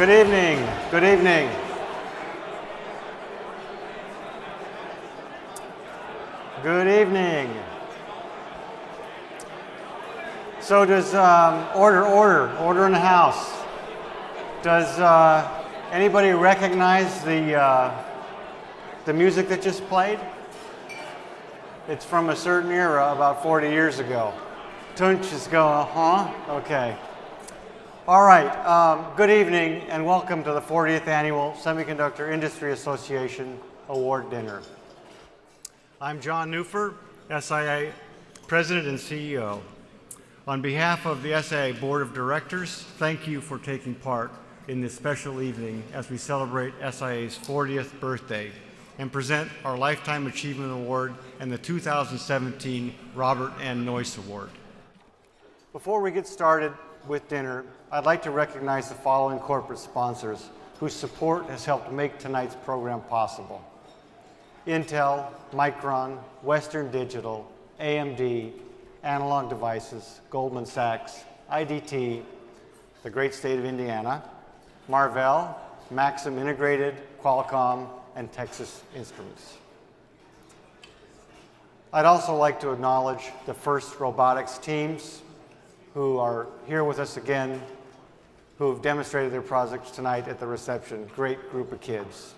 Good evening. Good evening. Good evening. So does order in the house. Does anybody recognize the music that just played? It's from a certain era about 40 years ago. Tunch is going, huh? Okay. All right, good evening and welcome to the 40th Annual Semiconductor Industry Association Award Dinner. I'm John Newfer, SIA President and CEO. On behalf of the SIA Board of Directors, thank you for taking part in this special evening as we celebrate SIA's 40th birthday and present our Lifetime Achievement Award and the 2017 Robert N. Noyce Award. Before we get started with dinner, I'd like to recognize the following corporate sponsors whose support has helped make tonight's program possible: Intel, Micron, Western Digital, AMD, Analog Devices, Goldman Sachs, IDT, the great state of Indiana, Marvell, Maxim Integrated, Qualcomm, and Texas Instruments. I'd also like to acknowledge the FIRST Robotics teams who are here with us again, who have demonstrated their projects tonight at the reception. Great group of kids.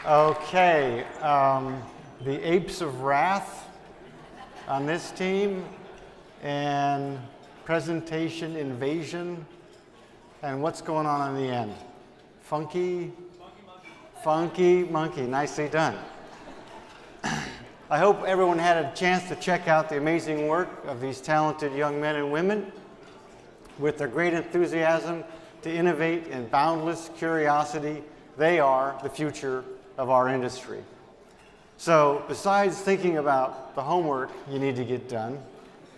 Okay, the Apes of Wrath on this team, and Presentation Invasion, and what's going on the end? Funky Monkey, nicely done. I hope everyone had a chance to check out the amazing work of these talented young men and women. With their great enthusiasm to innovate and boundless curiosity, they are the future of our industry. So besides thinking about the homework you need to get done,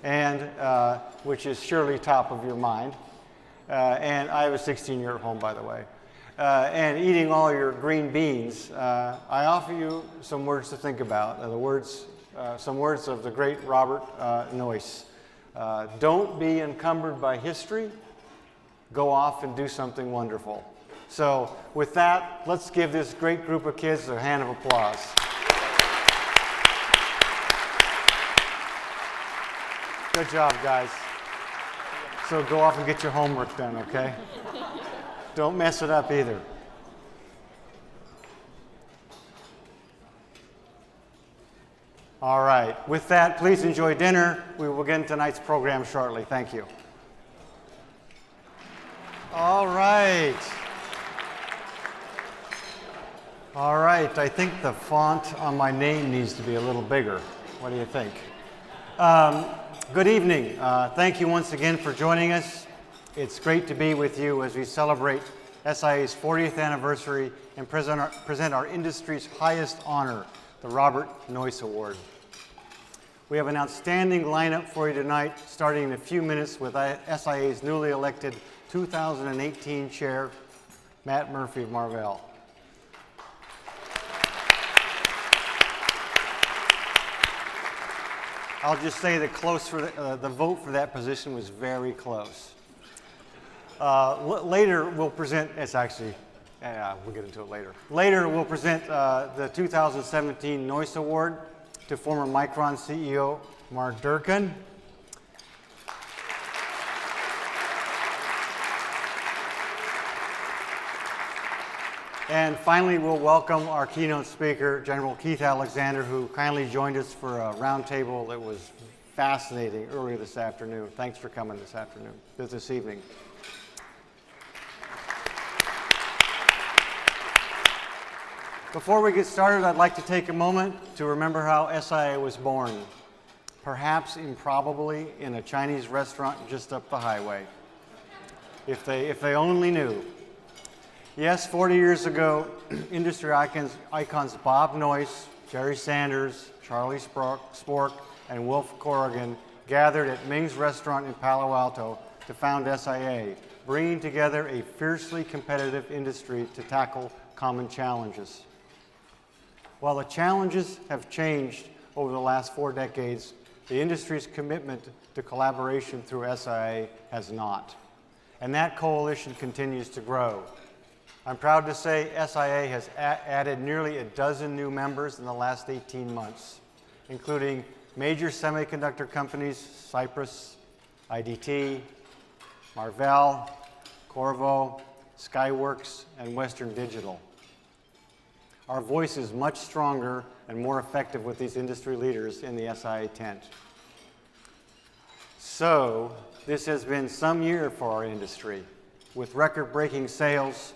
and which is surely top of your mind, and I have a 16-year-old home, by the way, and eating all your green beans, I offer you some words to think about, some words of the great Robert Noyce. Don't be encumbered by history. Go off and do something wonderful. So with that, let's give this great group of kids a hand of applause. Good job, guys. So go off and get your homework done, okay? Don't mess it up either. All right, with that, please enjoy dinner. We will begin tonight's program shortly. Thank you. All right. All right, I think the font on my name needs to be a little bigger. What do you think? Good evening. Thank you once again for joining us. It's great to be with you as we celebrate SIA's 40th anniversary and present our industry's highest honor, the Robert Noyce Award. We have an outstanding lineup for you tonight, starting in a few minutes with SIA's newly elected 2018 chair, Matt Murphy of Marvell. I'll just say the vote for that position was very close. Later we'll present, we'll get into it later. Later we'll present the 2017 Noyce Award to former Micron CEO, Mark Durcan. And finally, we'll welcome our keynote speaker, General Keith Alexander, who kindly joined us for a roundtable that was fascinating earlier this afternoon. Thanks for coming this evening. Before we get started, I'd like to take a moment to remember how SIA was born, perhaps improbably in a Chinese restaurant just up the highway. If they only knew. Yes, 40 years ago, industry icons Bob Noyce, Jerry Sanders, Charlie Spork, and Wolf Corrigan gathered at Ming's restaurant in Palo Alto to found SIA, bringing together a fiercely competitive industry to tackle common challenges. While the challenges have changed over the last 4 decades, the industry's commitment to collaboration through SIA has not. And that coalition continues to grow. I'm proud to say SIA has added nearly a dozen new members in the last 18 months, including major semiconductor companies, Cypress, IDT, Marvell, Qorvo, Skyworks, and Western Digital. Our voice is much stronger and more effective with these industry leaders in the SIA tent. So, this has been some year for our industry, with record-breaking sales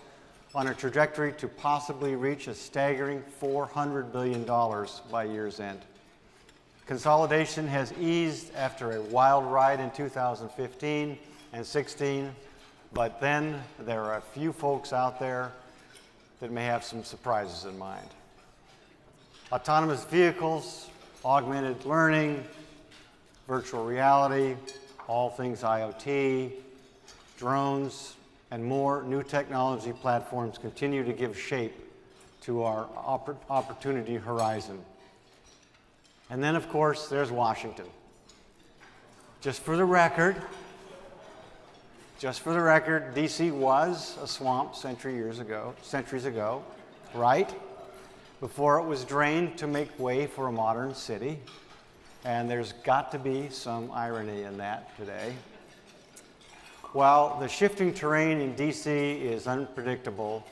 on a trajectory to possibly reach a staggering $400 billion by year's end. Consolidation has eased after a wild ride in 2015 and 16, but then there are a few folks out there that may have some surprises in mind. Autonomous vehicles, augmented learning, virtual reality, all things IoT, drones, and more new technology platforms continue to give shape to our opportunity horizon. And then, of course, there's Washington. Just for the record, DC was a swamp centuries ago, right? Before it was drained to make way for a modern city. And there's got to be some irony in that today. While the shifting terrain in DC is unpredictable,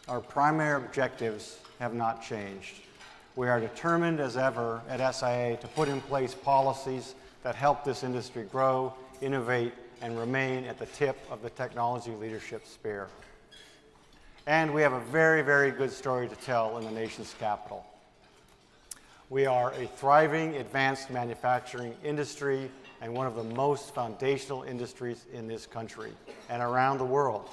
our primary objectives have not changed. We are determined as ever at SIA to put in place policies that help this industry grow, innovate, and remain at the tip of the technology leadership spear. And we have a very, very good story to tell in the nation's capital. We are a thriving advanced manufacturing industry and one of the most foundational industries in this country and around the world.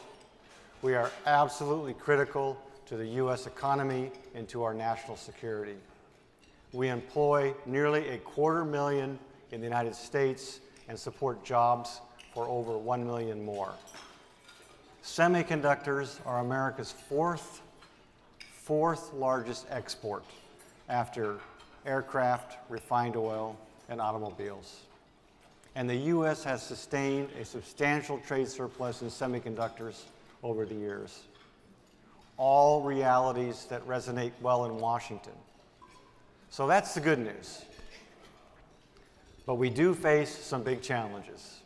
We are absolutely critical to the U.S. economy and to our national security. We employ nearly 250,000 in the United States and support jobs for over 1 million more. Semiconductors are America's fourth largest export after aircraft, refined oil, and automobiles. And the U.S. has sustained a substantial trade surplus in semiconductors over the years. All realities that resonate well in Washington. So that's the good news. But we do face some big challenges.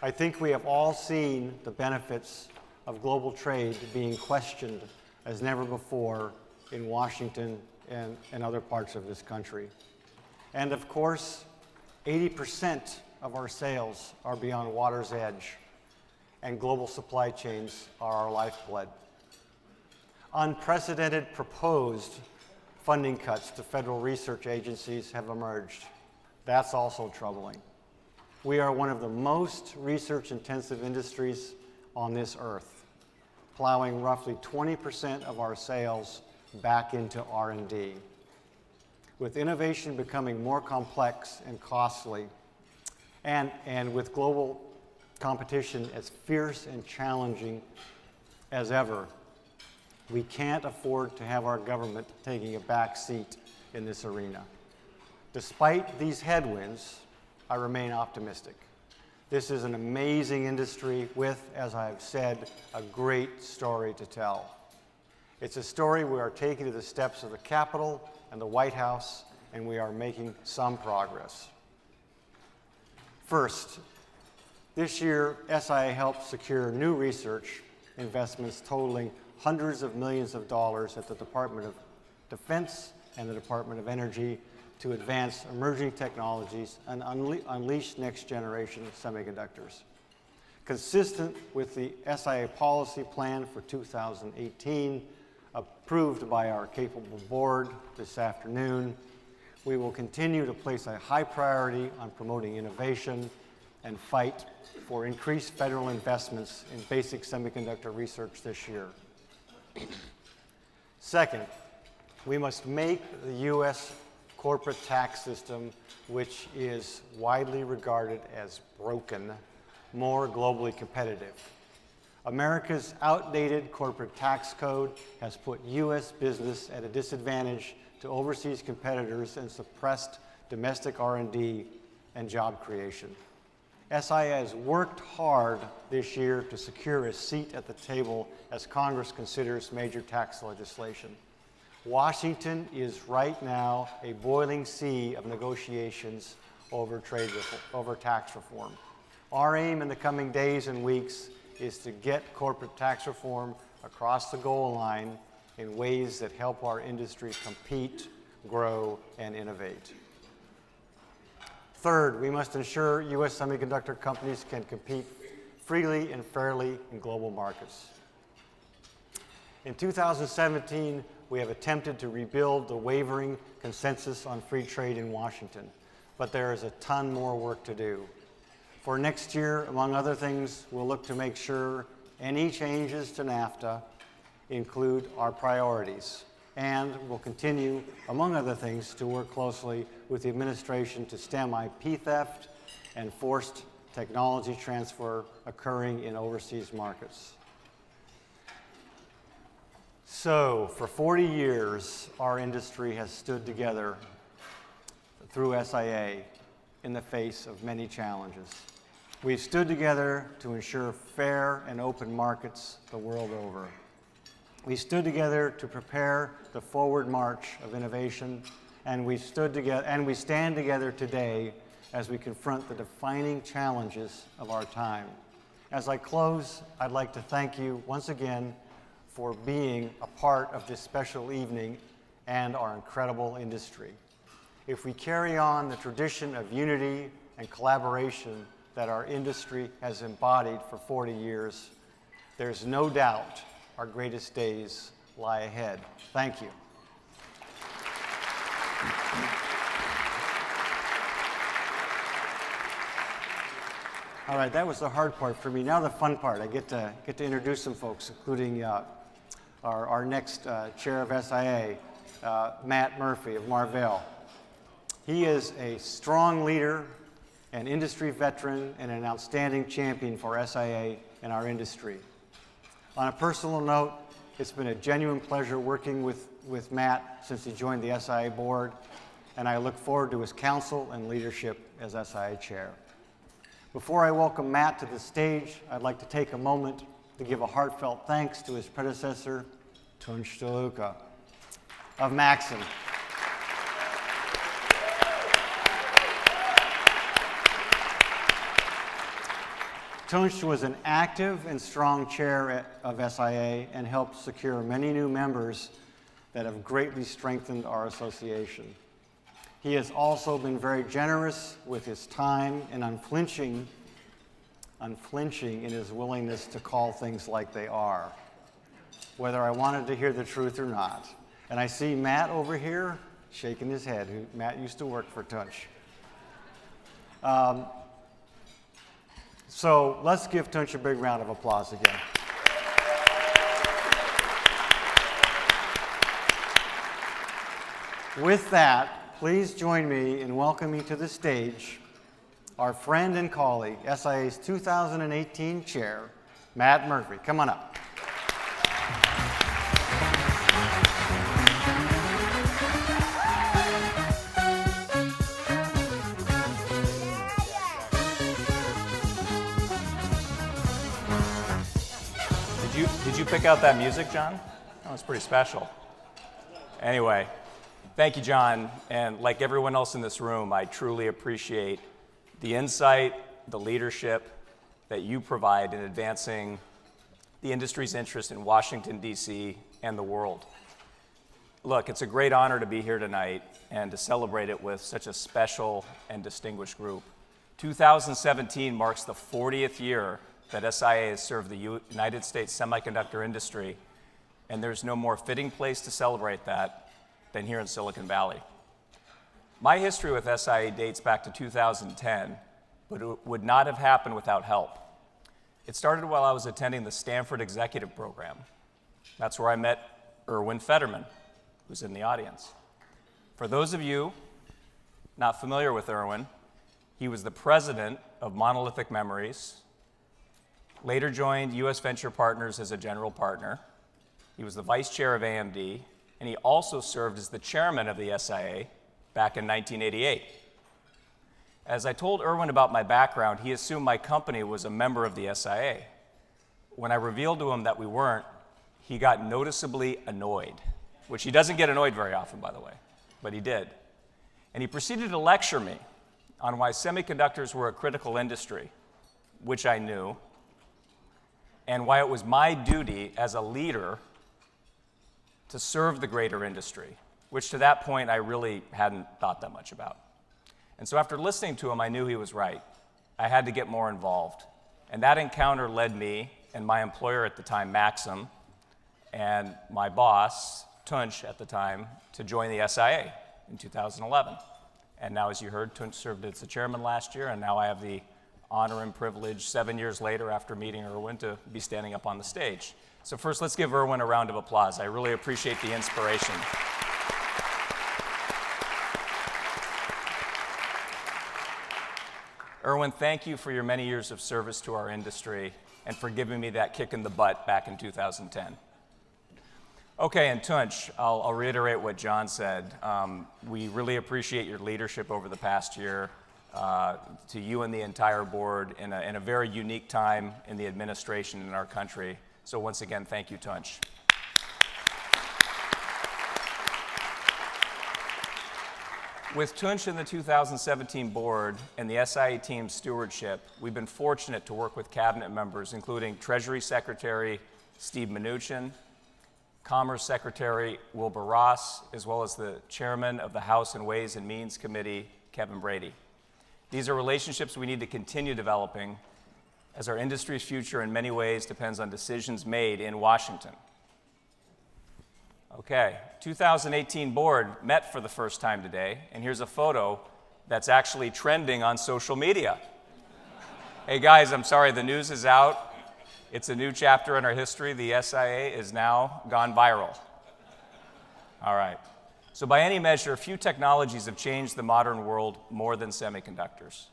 I think we have all seen the benefits of global trade being questioned as never before in Washington and other parts of this country. And of course, 80% of our sales are beyond water's edge, and global supply chains are our lifeblood. Unprecedented proposed funding cuts to federal research agencies have emerged. That's also troubling. We are one of the most research-intensive industries on this earth, plowing roughly 20% of our sales back into R&D. With innovation becoming more complex and costly, and with global competition as fierce and challenging as ever, we can't afford to have our government taking a back seat in this arena. Despite these headwinds, I remain optimistic. This is an amazing industry with, as I've said, a great story to tell. It's a story we are taking to the steps of the Capitol and the White House, and we are making some progress. First, this year, SIA helped secure new research investments totaling hundreds of millions of dollars at the Department of Defense and the Department of Energy to advance emerging technologies and unleash next-generation semiconductors. Consistent with the SIA policy plan for 2018, approved by our capable board this afternoon, we will continue to place a high priority on promoting innovation and fight for increased federal investments in basic semiconductor research this year. Second, we must make the U.S. corporate tax system, which is widely regarded as broken, more globally competitive. America's outdated corporate tax code has put U.S. business at a disadvantage to overseas competitors and suppressed domestic R&D and job creation. SIA has worked hard this year to secure a seat at the table as Congress considers major tax legislation. Washington is right now a boiling sea of negotiations over tax reform. Our aim in the coming days and weeks is to get corporate tax reform across the goal line in ways that help our industry compete, grow, and innovate. Third, we must ensure U.S. semiconductor companies can compete freely and fairly in global markets. In 2017, we have attempted to rebuild the wavering consensus on free trade in Washington, but there is a ton more work to do. For next year, among other things, we'll look to make sure any changes to NAFTA include our priorities. And we'll continue, among other things, to work closely with the administration to stem IP theft and forced technology transfer occurring in overseas markets. So, for 40 years, our industry has stood together through SIA in the face of many challenges. We've stood together to ensure fair and open markets the world over. We stood together to prepare the forward march of innovation, and we stand together today as we confront the defining challenges of our time. As I close, I'd like to thank you once again for being a part of this special evening and our incredible industry. If we carry on the tradition of unity and collaboration that our industry has embodied for 40 years, there's no doubt our greatest days lie ahead. Thank you. All right, that was the hard part for me. Now the fun part. I get to introduce some folks, including our next chair of SIA, Matt Murphy of Marvell. He is a strong leader, an industry veteran, and an outstanding champion for SIA and our industry. On a personal note, it's been a genuine pleasure working with Matt since he joined the SIA board, and I look forward to his counsel and leadership as SIA chair. Before I welcome Matt to the stage, I'd like to take a moment to give a heartfelt thanks to his predecessor, Tunç Doluca of Maxim. Tunç was an active and strong chair of SIA and helped secure many new members that have greatly strengthened our association. He has also been very generous with his time and unflinching in his willingness to call things like they are, whether I wanted to hear the truth or not. And I see Matt over here shaking his head. Matt used to work for Tunç. So let's give Tunç a big round of applause again. With that, please join me in welcoming to the stage our friend and colleague, SIA's 2018 chair, Matt Murphy. Come on up. Did you pick out that music, John? That was pretty special. Anyway, thank you, John. And like everyone else in this room, I truly appreciate the insight, the leadership that you provide in advancing the industry's interest in Washington, D.C. and the world. Look, it's a great honor to be here tonight and to celebrate it with such a special and distinguished group. 2017 marks the 40th year that SIA has served the United States semiconductor industry, and there's no more fitting place to celebrate that than here in Silicon Valley. My history with SIA dates back to 2010, but it would not have happened without help. It started while I was attending the Stanford Executive Program. That's where I met Erwin Fetterman, who's in the audience. For those of you not familiar with Erwin, he was the president of Monolithic Memories, later joined US Venture Partners as a general partner. He was the vice chair of AMD, and he also served as the chairman of the SIA back in 1988. As I told Irwin about my background, he assumed my company was a member of the SIA. When I revealed to him that we weren't, he got noticeably annoyed, which he doesn't get annoyed very often, by the way, but he did. And he proceeded to lecture me on why semiconductors were a critical industry, which I knew, and why it was my duty as a leader to serve the greater industry, which to that point I really hadn't thought that much about. And so after listening to him, I knew he was right. I had to get more involved. And that encounter led me and my employer at the time, Maxim, and my boss, Tunç at the time, to join the SIA in 2011. And now, as you heard, Tunç served as the chairman last year, and now I have the honor and privilege 7 years later after meeting Irwin to be standing up on the stage. So first, let's give Irwin a round of applause. I really appreciate the inspiration. Irwin, thank you for your many years of service to our industry and for giving me that kick in the butt back in 2010. Okay, and Tunç, I'll reiterate what John said. We really appreciate your leadership over the past year, to you and the entire board in a very unique time in the administration in our country. So once again, thank you, Tunç. With Tunç and the 2017 board and the SIA team's stewardship, we've been fortunate to work with cabinet members, including Treasury Secretary Steve Mnuchin, Commerce Secretary Wilbur Ross, as well as the chairman of the House and Ways and Means Committee, Kevin Brady. These are relationships we need to continue developing, as our industry's future in many ways depends on decisions made in Washington. Okay, 2018 board met for the first time today, and here's a photo that's actually trending on social media. Hey guys, I'm sorry, the news is out. It's a new chapter in our history. The SIA is now gone viral. All right. So by any measure, few technologies have changed the modern world more than semiconductors.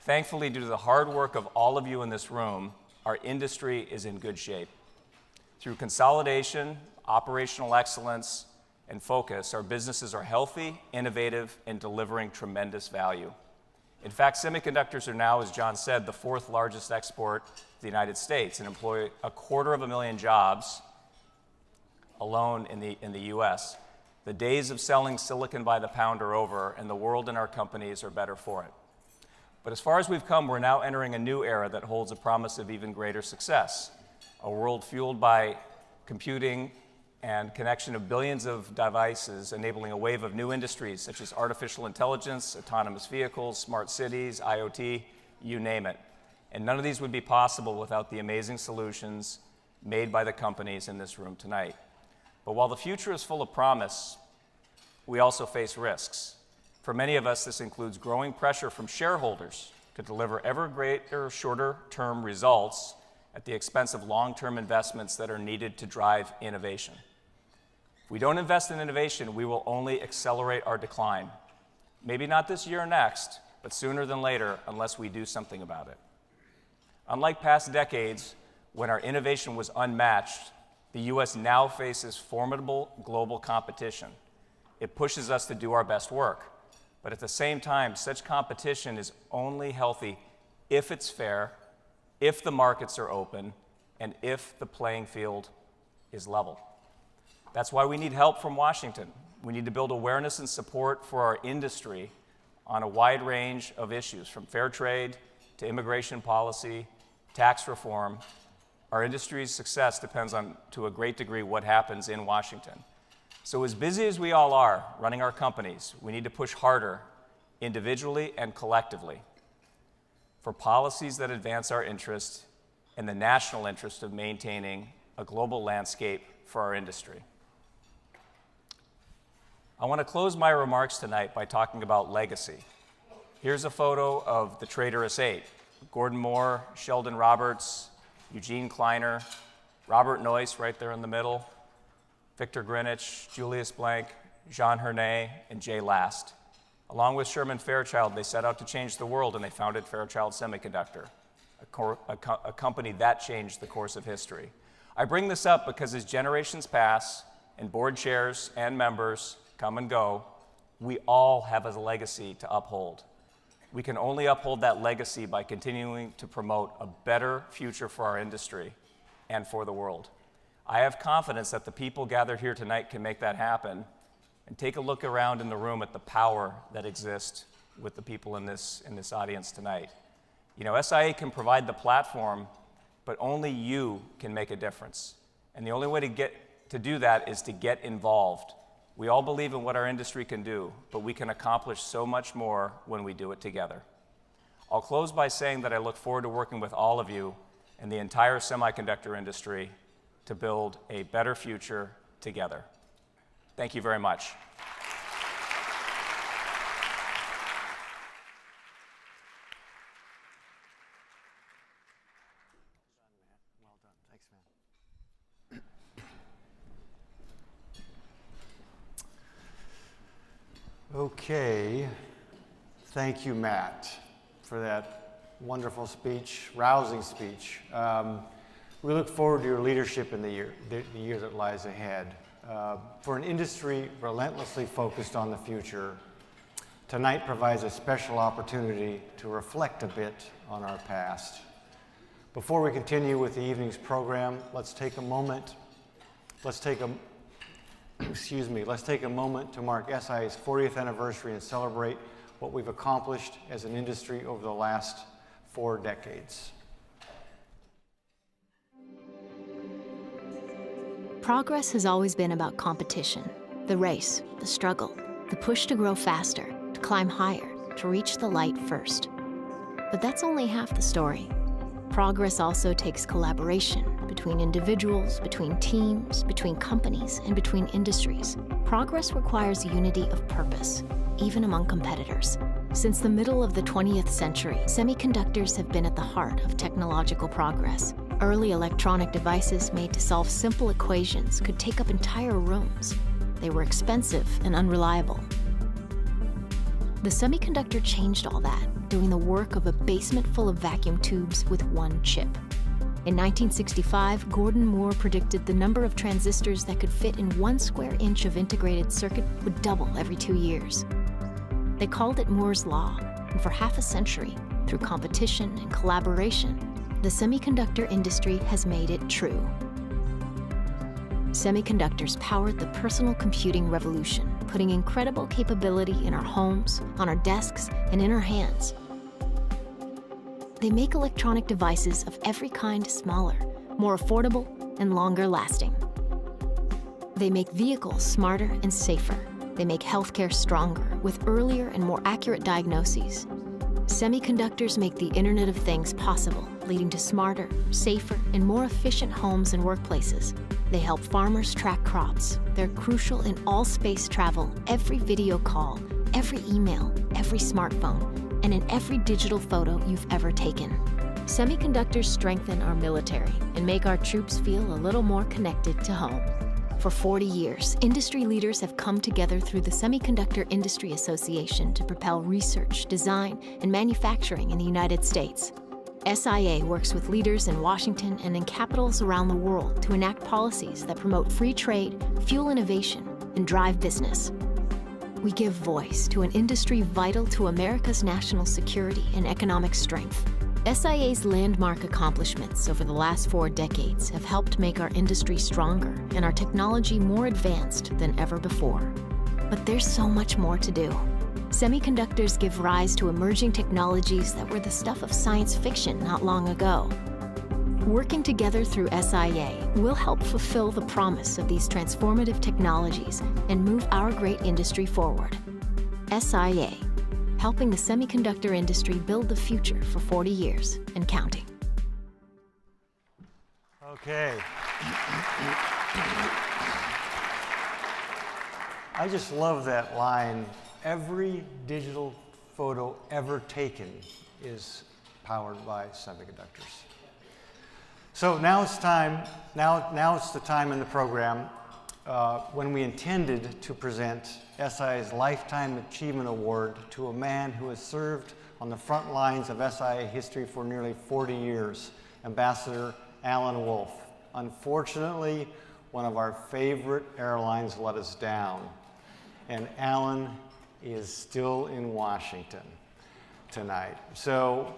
Thankfully, due to the hard work of all of you in this room, our industry is in good shape. Through consolidation, operational excellence, and focus, our businesses are healthy, innovative, and delivering tremendous value. In fact, semiconductors are now, as John said, the fourth largest export to the United States and employ 250,000 jobs alone in the US. The days of selling silicon by the pound are over, and the world and our companies are better for it. But as far as we've come, we're now entering a new era that holds a promise of even greater success, a world fueled by computing and connection of billions of devices, enabling a wave of new industries such as artificial intelligence, autonomous vehicles, smart cities, IoT, you name it. And none of these would be possible without the amazing solutions made by the companies in this room tonight. But while the future is full of promise, we also face risks. For many of us, this includes growing pressure from shareholders to deliver ever greater, shorter-term results at the expense of long-term investments that are needed to drive innovation. If we don't invest in innovation, we will only accelerate our decline. Maybe not this year or next, but sooner than later, unless we do something about it. Unlike past decades, when our innovation was unmatched, the US now faces formidable global competition. It pushes us to do our best work. But at the same time, such competition is only healthy if it's fair, if the markets are open, and if the playing field is level. That's why we need help from Washington. We need to build awareness and support for our industry on a wide range of issues, from fair trade to immigration policy, tax reform. Our industry's success depends on, to a great degree, what happens in Washington. So as busy as we all are running our companies, we need to push harder, individually and collectively, for policies that advance our interest and the national interest of maintaining a global landscape for our industry. I want to close my remarks tonight by talking about legacy. Here's a photo of the Traitorous Eight: Gordon Moore, Sheldon Roberts, Eugene Kleiner, Robert Noyce right there in the middle, Victor Greenwich, Julius Blank, Jean Hernay, and Jay Last. Along with Sherman Fairchild, they set out to change the world, and they founded Fairchild Semiconductor, a company that changed the course of history. I bring this up because as generations pass and board chairs and members come and go, we all have a legacy to uphold. We can only uphold that legacy by continuing to promote a better future for our industry and for the world. I have confidence that the people gathered here tonight can make that happen. And take a look around in the room at the power that exists with the people in this audience tonight. You know, SIA can provide the platform, but only you can make a difference. And the only way to do that is to get involved. We all believe in what our industry can do, but we can accomplish so much more when we do it together. I'll close by saying that I look forward to working with all of you and the entire semiconductor industry to build a better future together. Thank you very much. Well done. Thanks, man. Okay. Thank you, Matt, for that wonderful speech, rousing speech. We look forward to your leadership in the year that lies ahead. For an industry relentlessly focused on the future, tonight provides a special opportunity to reflect a bit on our past. Before we continue with the evening's program, let's take a moment to mark SIA's 40th anniversary and celebrate what we've accomplished as an industry over the last 4 decades. Progress has always been about competition, the race, the struggle, the push to grow faster, to climb higher, to reach the light first. But that's only half the story. Progress also takes collaboration between individuals, between teams, between companies, and between industries. Progress requires unity of purpose, even among competitors. Since the middle of the 20th century, semiconductors have been at the heart of technological progress. Early electronic devices made to solve simple equations could take up entire rooms. They were expensive and unreliable. The semiconductor changed all that, doing the work of a basement full of vacuum tubes with one chip. In 1965, Gordon Moore predicted the number of transistors that could fit in 1 square inch of integrated circuit would double every 2 years. They called it Moore's Law, and for half a century, through competition and collaboration, the semiconductor industry has made it true. Semiconductors powered the personal computing revolution, putting incredible capability in our homes, on our desks, and in our hands. They make electronic devices of every kind smaller, more affordable, and longer lasting. They make vehicles smarter and safer. They make healthcare stronger with earlier and more accurate diagnoses. Semiconductors make the Internet of Things possible, leading to smarter, safer, and more efficient homes and workplaces. They help farmers track crops. They're crucial in all space travel, every video call, every email, every smartphone, and in every digital photo you've ever taken. Semiconductors strengthen our military and make our troops feel a little more connected to home. For 40 years, industry leaders have come together through the Semiconductor Industry Association to propel research, design, and manufacturing in the United States. SIA works with leaders in Washington and in capitals around the world to enact policies that promote free trade, fuel innovation, and drive business. We give voice to an industry vital to America's national security and economic strength. SIA's landmark accomplishments over the last 4 decades have helped make our industry stronger and our technology more advanced than ever before. But there's so much more to do. Semiconductors give rise to emerging technologies that were the stuff of science fiction not long ago. Working together through SIA, we'll help fulfill the promise of these transformative technologies and move our great industry forward. SIA, helping the semiconductor industry build the future for 40 years and counting. Okay. I just love that line. Every digital photo ever taken is powered by semiconductors. So now it's time. Now it's the time in the program when we intended to present SIA's Lifetime Achievement Award to a man who has served on the front lines of SIA history for nearly 40 years, Ambassador Alan Wolf. Unfortunately, one of our favorite airlines let us down, and Alan is still in Washington tonight. So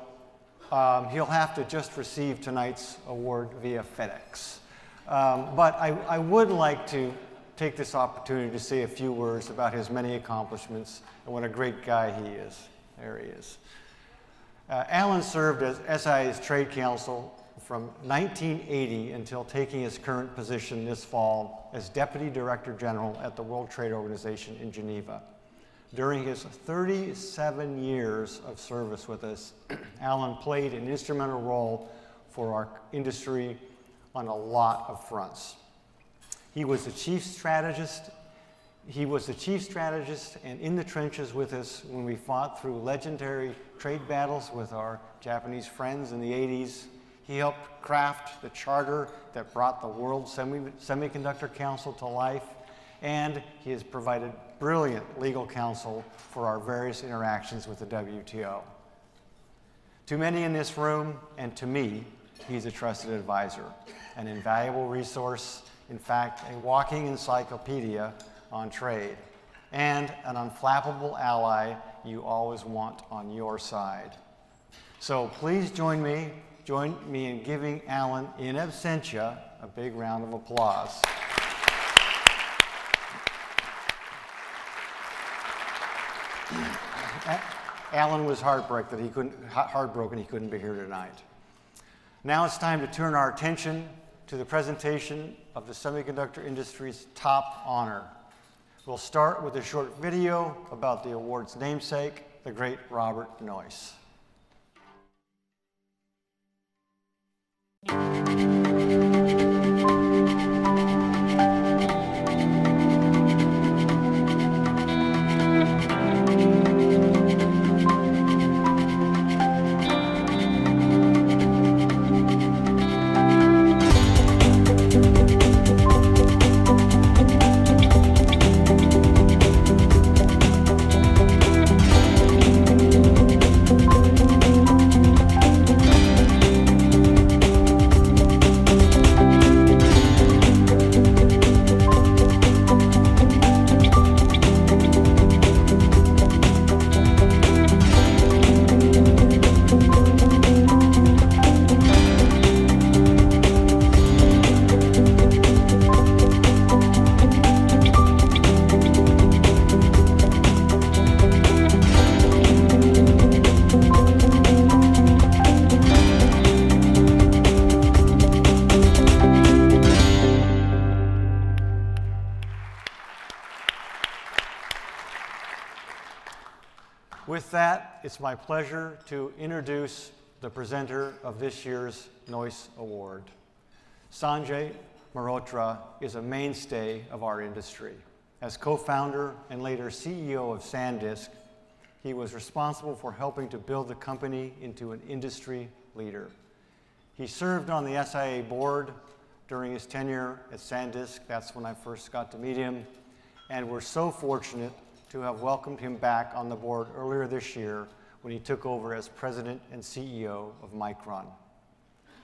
he'll have to just receive tonight's award via FedEx. But I would like to take this opportunity to say a few words about his many accomplishments and what a great guy he is. There he is. Alan served as SIA's trade counsel from 1980 until taking his current position this fall as Deputy Director General at the World Trade Organization in Geneva. During his 37 years of service with us, Alan played an instrumental role for our industry on a lot of fronts. He was the chief strategist and in the trenches with us when we fought through legendary trade battles with our Japanese friends in the 80s. He helped craft the charter that brought the World Semiconductor Council to life, and he has provided brilliant legal counsel for our various interactions with the WTO. To many in this room, and to me, he's a trusted advisor, an invaluable resource, in fact, a walking encyclopedia on trade, and an unflappable ally you always want on your side. So please join me in giving Alan in absentia a big round of applause. Alan was heartbroken he couldn't be here tonight. Now it's time to turn our attention to the presentation of the semiconductor industry's top honor. We'll start with a short video about the award's namesake, the great Robert Noyce. With that, it's my pleasure to introduce the presenter of this year's Noyce Award. Sanjay Mehrotra is a mainstay of our industry. As co-founder and later CEO of SanDisk, he was responsible for helping to build the company into an industry leader. He served on the SIA board during his tenure at SanDisk. That's when I first got to meet him. And we're so fortunate to have welcomed him back on the board earlier this year when he took over as president and CEO of Micron.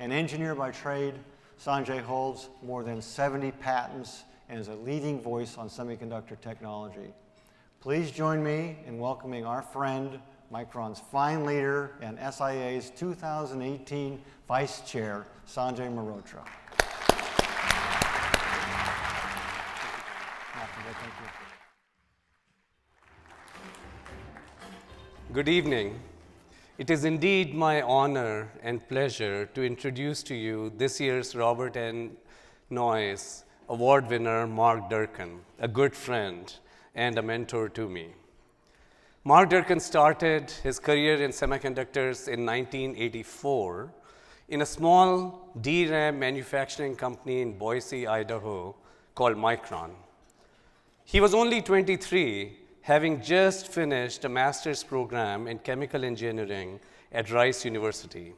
An engineer by trade, Sanjay holds more than 70 patents and is a leading voice on semiconductor technology. Please join me in welcoming our friend, Micron's fine leader and SIA's 2018 Vice Chair, Sanjay Mehrotra. Thank you. Good evening. It is indeed my honor and pleasure to introduce to you this year's Robert N. Noyce Award winner, Mark Durcan, a good friend and a mentor to me. Mark Durcan started his career in semiconductors in 1984 in a small DRAM manufacturing company in Boise, Idaho, called Micron. He was only 23, having just finished a master's program in chemical engineering at Rice University.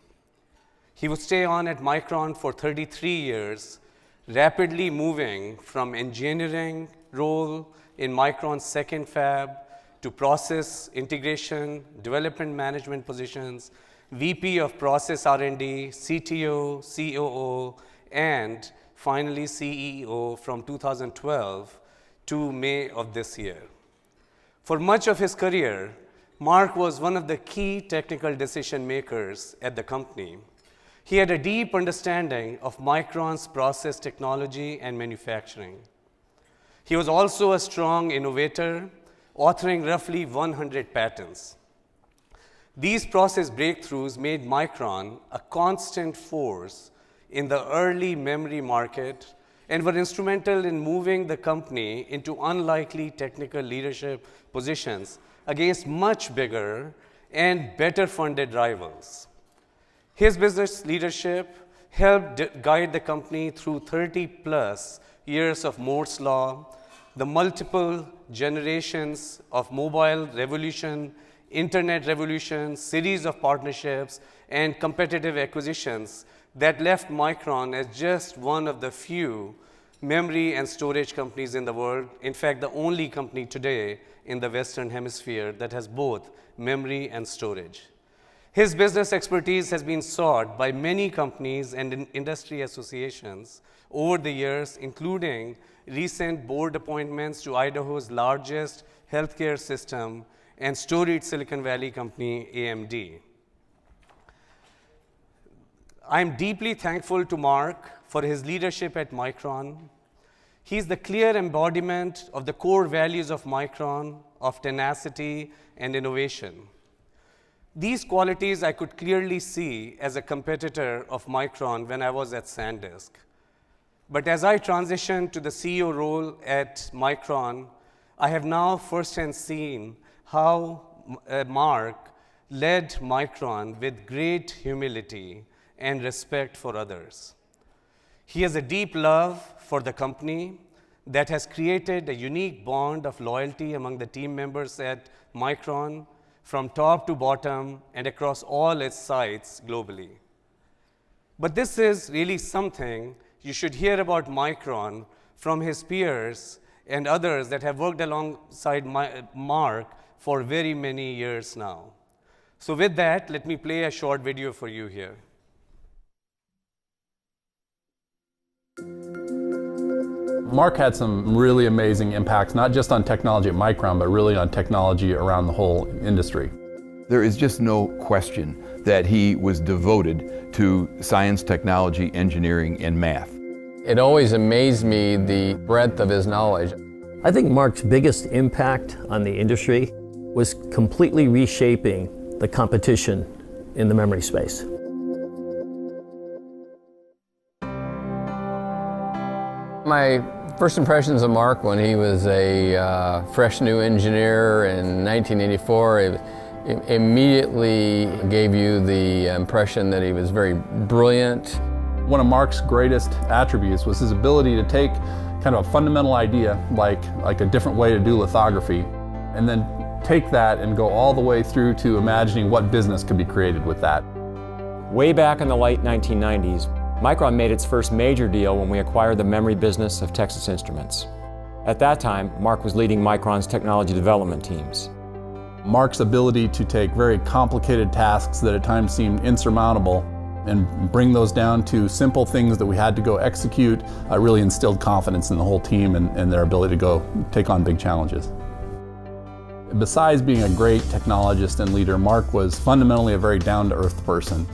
He would stay on at Micron for 33 years, rapidly moving from engineering role in Micron's second fab to process integration, development management positions, VP of process R&D, CTO, COO, and finally CEO from 2012 to May of this year. For much of his career, Mark was one of the key technical decision makers at the company. He had a deep understanding of Micron's process technology and manufacturing. He was also a strong innovator, authoring roughly 100 patents. These process breakthroughs made Micron a constant force in the early memory market and were instrumental in moving the company into unlikely technical leadership positions against much bigger and better funded rivals. His business leadership helped guide the company through 30+ years of Moore's Law, the multiple generations of mobile revolution, internet revolution, series of partnerships, and competitive acquisitions that left Micron as just one of the few memory and storage companies in the world. In fact, the only company today in the Western Hemisphere that has both memory and storage. His business expertise has been sought by many companies and industry associations over the years, including recent board appointments to Idaho's largest healthcare system and storied Silicon Valley company, AMD. I'm deeply thankful to Mark for his leadership at Micron. He's the clear embodiment of the core values of Micron, of tenacity and innovation. These qualities I could clearly see as a competitor of Micron when I was at SanDisk. But as I transitioned to the CEO role at Micron, I have now firsthand seen how Mark led Micron with great humility and respect for others. He has a deep love for the company that has created a unique bond of loyalty among the team members at Micron, from top to bottom and across all its sites globally. But this is really something you should hear about Micron from his peers and others that have worked alongside Mark for very many years now. So with that, let me play a short video for you here. Mark had some really amazing impacts, not just on technology at Micron, but really on technology around the whole industry. There is just no question that he was devoted to science, technology, engineering, and math. It always amazed me the breadth of his knowledge. I think Mark's biggest impact on the industry was completely reshaping the competition in the memory space. My first impressions of Mark when he was a fresh new engineer in 1984, it immediately gave you the impression that he was very brilliant. One of Mark's greatest attributes was his ability to take kind of a fundamental idea, like a different way to do lithography, and then take that and go all the way through to imagining what business could be created with that. Way back in the late 1990s, Micron made its first major deal when we acquired the memory business of Texas Instruments. At that time, Mark was leading Micron's technology development teams. Mark's ability to take very complicated tasks that at times seemed insurmountable and bring those down to simple things that we had to go execute really instilled confidence in the whole team and their ability to go take on big challenges. Besides being a great technologist and leader, Mark was fundamentally a very down-to-earth person.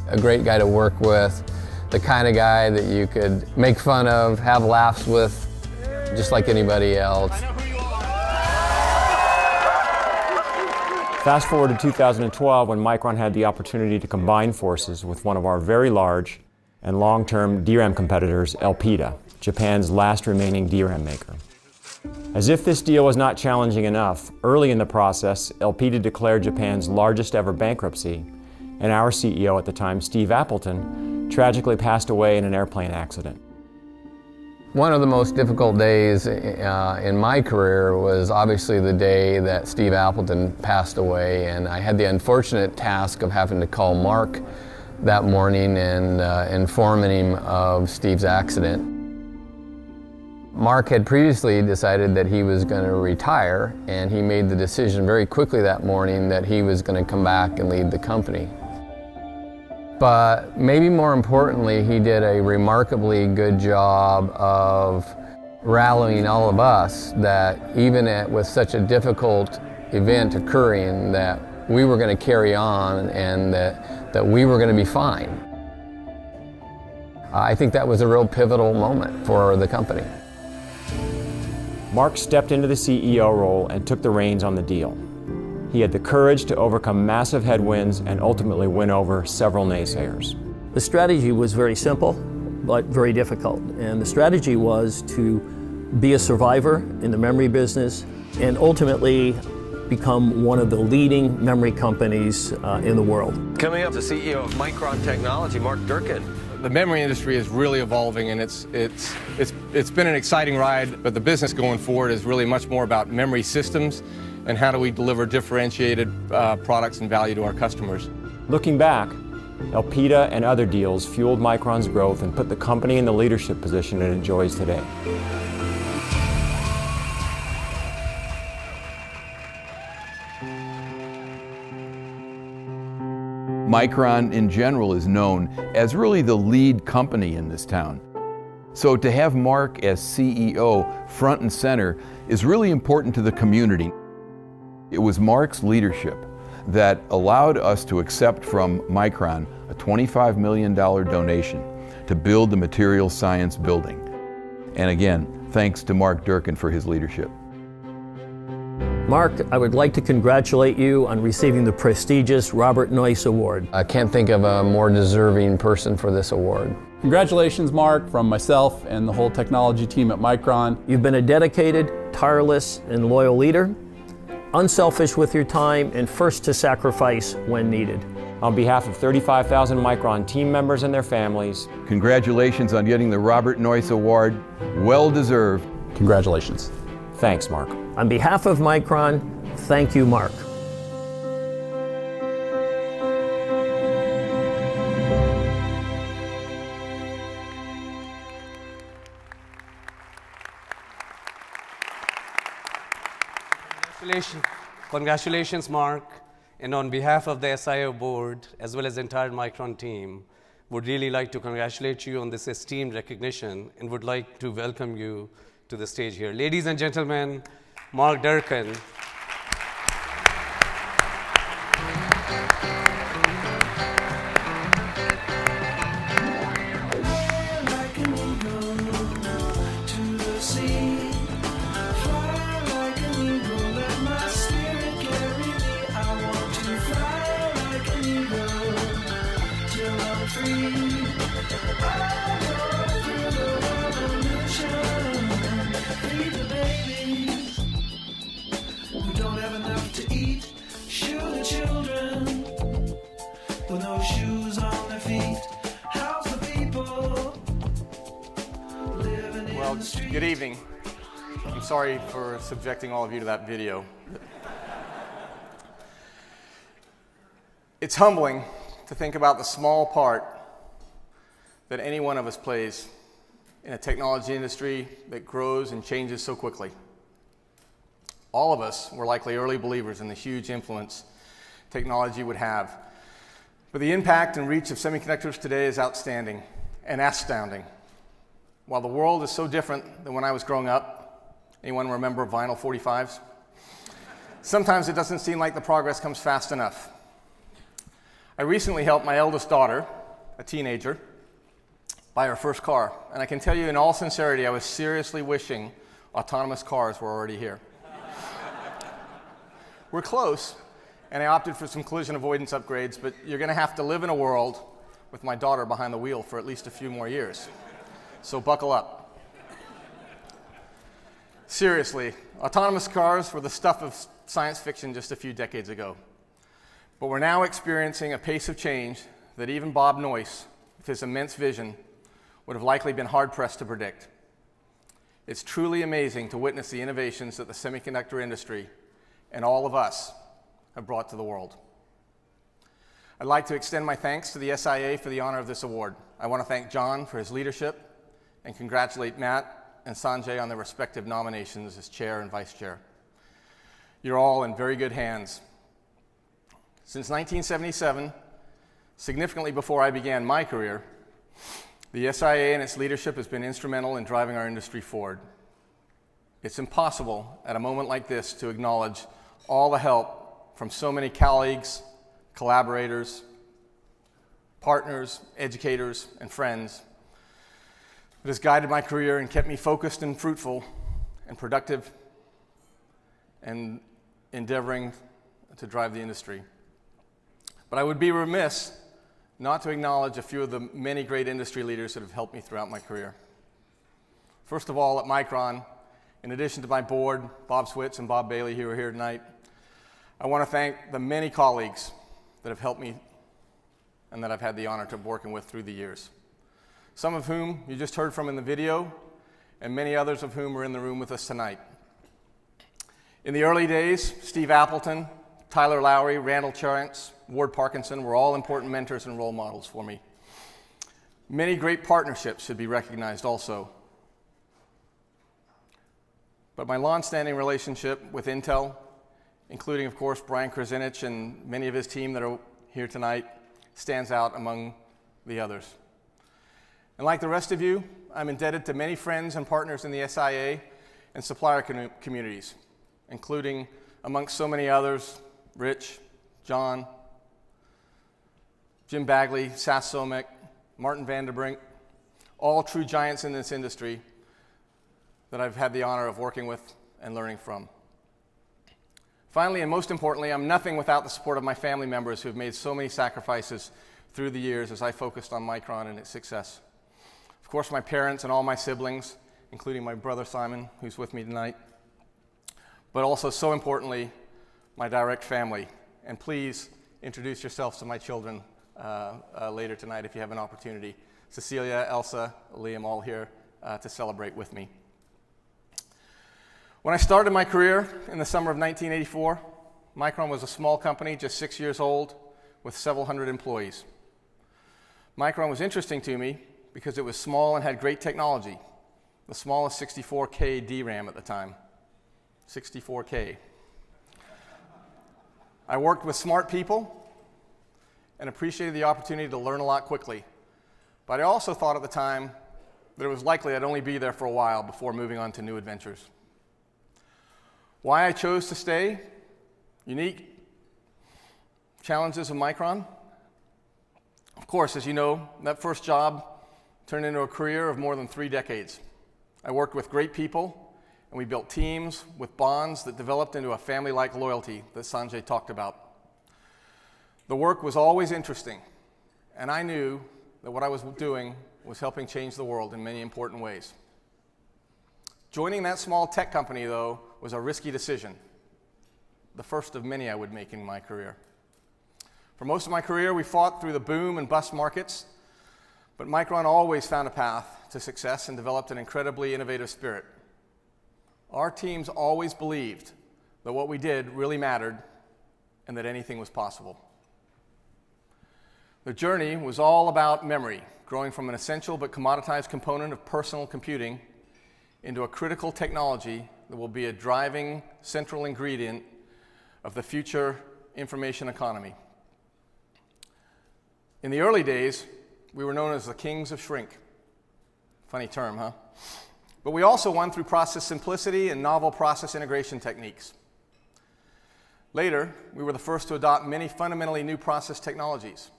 A great guy to work with, the kind of guy that you could make fun of, have laughs with, just like anybody else. Fast forward to 2012 when Micron had the opportunity to combine forces with one of our very large and long-term DRAM competitors, Elpida, Japan's last remaining DRAM maker. As if this deal was not challenging enough, early in the process, Elpida declared Japan's largest ever bankruptcy, and our CEO at the time, Steve Appleton, tragically passed away in an airplane accident. One of the most difficult days in my career was obviously the day that Steve Appleton passed away, and I had the unfortunate task of having to call Mark that morning and informing him of Steve's accident. Mark had previously decided that he was going to retire, and he made the decision very quickly that morning that he was going to come back and lead the company. But maybe more importantly, he did a remarkably good job of rallying all of us that even with such a difficult event occurring, that we were going to carry on and that we were going to be fine. I think that was a real pivotal moment for the company. Mark stepped into the CEO role and took the reins on the deal. He had the courage to overcome massive headwinds and ultimately win over several naysayers. The strategy was very simple, but very difficult. And the strategy was to be a survivor in the memory business and ultimately become one of the leading memory companies in the world. Coming up, the CEO of Micron Technology, Mark Durcan. The memory industry is really evolving, and it's been an exciting ride, but the business going forward is really much more about memory systems and how do we deliver differentiated products and value to our customers. Looking back, Elpida and other deals fueled Micron's growth and put the company in the leadership position it enjoys today. Micron in general is known as really the lead company in this town. So to have Mark as CEO front and center is really important to the community. It was Mark's leadership that allowed us to accept from Micron a $25 million donation to build the materials science building. And again, thanks to Mark Durcan for his leadership. Mark, I would like to congratulate you on receiving the prestigious Robert Noyce Award. I can't think of a more deserving person for this award. Congratulations, Mark, from myself and the whole technology team at Micron. You've been a dedicated, tireless, and loyal leader, unselfish with your time, and first to sacrifice when needed. On behalf of 35,000 Micron team members and their families, Congratulations on getting the Robert Noyce Award. Well deserved. Congratulations. thanks, Mark. On behalf of Micron, thank you, Mark. Congratulations, Mark. And on behalf of the SIA board, as well as the entire Micron team, would really like to congratulate you on this esteemed recognition and would like to welcome you to the stage here. Ladies and gentlemen, Mark Durcan. Well, good evening. I'm sorry for subjecting all of you to that video. It's humbling to think about the small part that any one of us plays in a technology industry that grows and changes so quickly. All of us were likely early believers in the huge influence technology would have. But the impact and reach of semiconductors today is outstanding and astounding. While the world is so different than when I was growing up, anyone remember vinyl 45s? Sometimes it doesn't seem like the progress comes fast enough. I recently helped my eldest daughter, a teenager, buy her first car. And I can tell you in all sincerity, I was seriously wishing autonomous cars were already here. We're close, and I opted for some collision avoidance upgrades, but you're going to have to live in a world with my daughter behind the wheel for at least a few more years. So buckle up. Seriously, autonomous cars were the stuff of science fiction just a few decades ago. But we're now experiencing a pace of change that even Bob Noyce, with his immense vision, would have likely been hard-pressed to predict. It's truly amazing to witness the innovations that the semiconductor industry and all of us have brought to the world. I'd like to extend my thanks to the SIA for the honor of this award. I want to thank John for his leadership and congratulate Matt and Sanjay on their respective nominations as chair and vice chair. You're all in very good hands. Since 1977, Significantly before I began my career, the SIA and its leadership has been instrumental in driving our industry forward. It's impossible at a moment like this to acknowledge all the help from so many colleagues, collaborators, partners, educators, and friends that has guided my career and kept me focused and fruitful and productive and endeavoring to drive the industry. But I would be remiss not to acknowledge a few of the many great industry leaders that have helped me throughout my career. First of all, at Micron, in addition to my board, Bob Switz and Bob Bailey, who are here tonight, I want to thank the many colleagues that have helped me and that I've had the honor of working with through the years. Some of whom you just heard from in the video, and many others of whom are in the room with us tonight. In the early days, Steve Appleton, Tyler Lowry, Randall Chance, Ward Parkinson were all important mentors and role models for me. Many great partnerships should be recognized also. But my long-standing relationship with Intel, including, of course, Brian Krasinich and many of his team that are here tonight, stands out among the others. And like the rest of you, I'm indebted to many friends and partners in the SIA and supplier communities, including, amongst so many others, Rich, John, Jim Bagley, Sas Somek, Martin Vanderbrink, all true giants in this industry that I've had the honor of working with and learning from. Finally, and most importantly, I'm nothing without the support of my family members who have made so many sacrifices through the years as I focused on Micron and its success. Of course, my parents and all my siblings, including my brother Simon, who's with me tonight, but also, so importantly, my direct family. And please introduce yourselves to my children later tonight if you have an opportunity. Cecilia, Elsa, Liam, all here to celebrate with me. When I started my career in the summer of 1984, Micron was a small company, just 6 years old, with several hundred employees. Micron was interesting to me because it was small and had great technology, the smallest 64K DRAM at the time, 64K. I worked with smart people and appreciated the opportunity to learn a lot quickly, but I also thought at the time that it was likely I'd only be there for a while before moving on to new adventures. Why I chose to stay? Unique challenges of Micron. Of course, as you know, that first job turned into a career of more than 3 decades. I worked with great people, and we built teams with bonds that developed into a family-like loyalty that Sanjay talked about. The work was always interesting, and I knew that what I was doing was helping change the world in many important ways. Joining that small tech company, though, was a risky decision, the first of many I would make in my career. For most of my career, we fought through the boom and bust markets, but Micron always found a path to success and developed an incredibly innovative spirit. Our teams always believed that what we did really mattered and that anything was possible. The journey was all about memory, growing from an essential but commoditized component of personal computing into a critical technology that will be a driving central ingredient of the future information economy. In the early days, we were known as the kings of shrink. Funny term, huh? But we also won through process simplicity and novel process integration techniques. Later, we were the first to adopt many fundamentally new process technologies.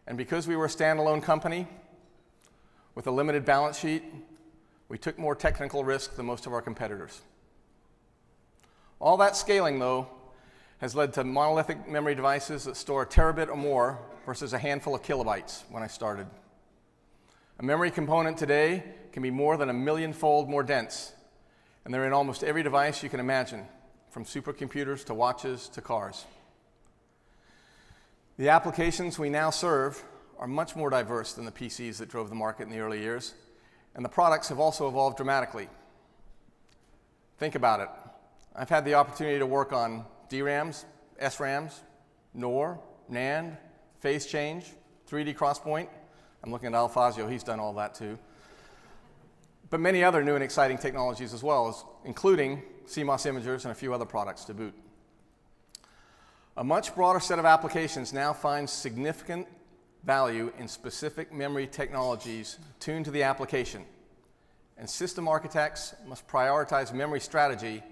And because we were a standalone company with a limited balance sheet, we took more technical risk than most of our competitors. All that scaling, though, has led to monolithic memory devices that store a terabit or more versus a handful of kilobytes when I started. A memory component today can be more than 1 million-fold more dense, and they're in almost every device you can imagine, from supercomputers to watches to cars. The applications we now serve are much more diverse than the PCs that drove the market in the early years, and the products have also evolved dramatically. Think about it. I've had the opportunity to work on DRAMs, SRAMs, NOR, NAND, phase change, 3D crosspoint. I'm looking at Alfazio, he's done all that too. But many other new and exciting technologies as well, including CMOS imagers and a few other products to boot. A much broader set of applications now finds significant value in specific memory technologies tuned to the application, and system architects must prioritize memory strategy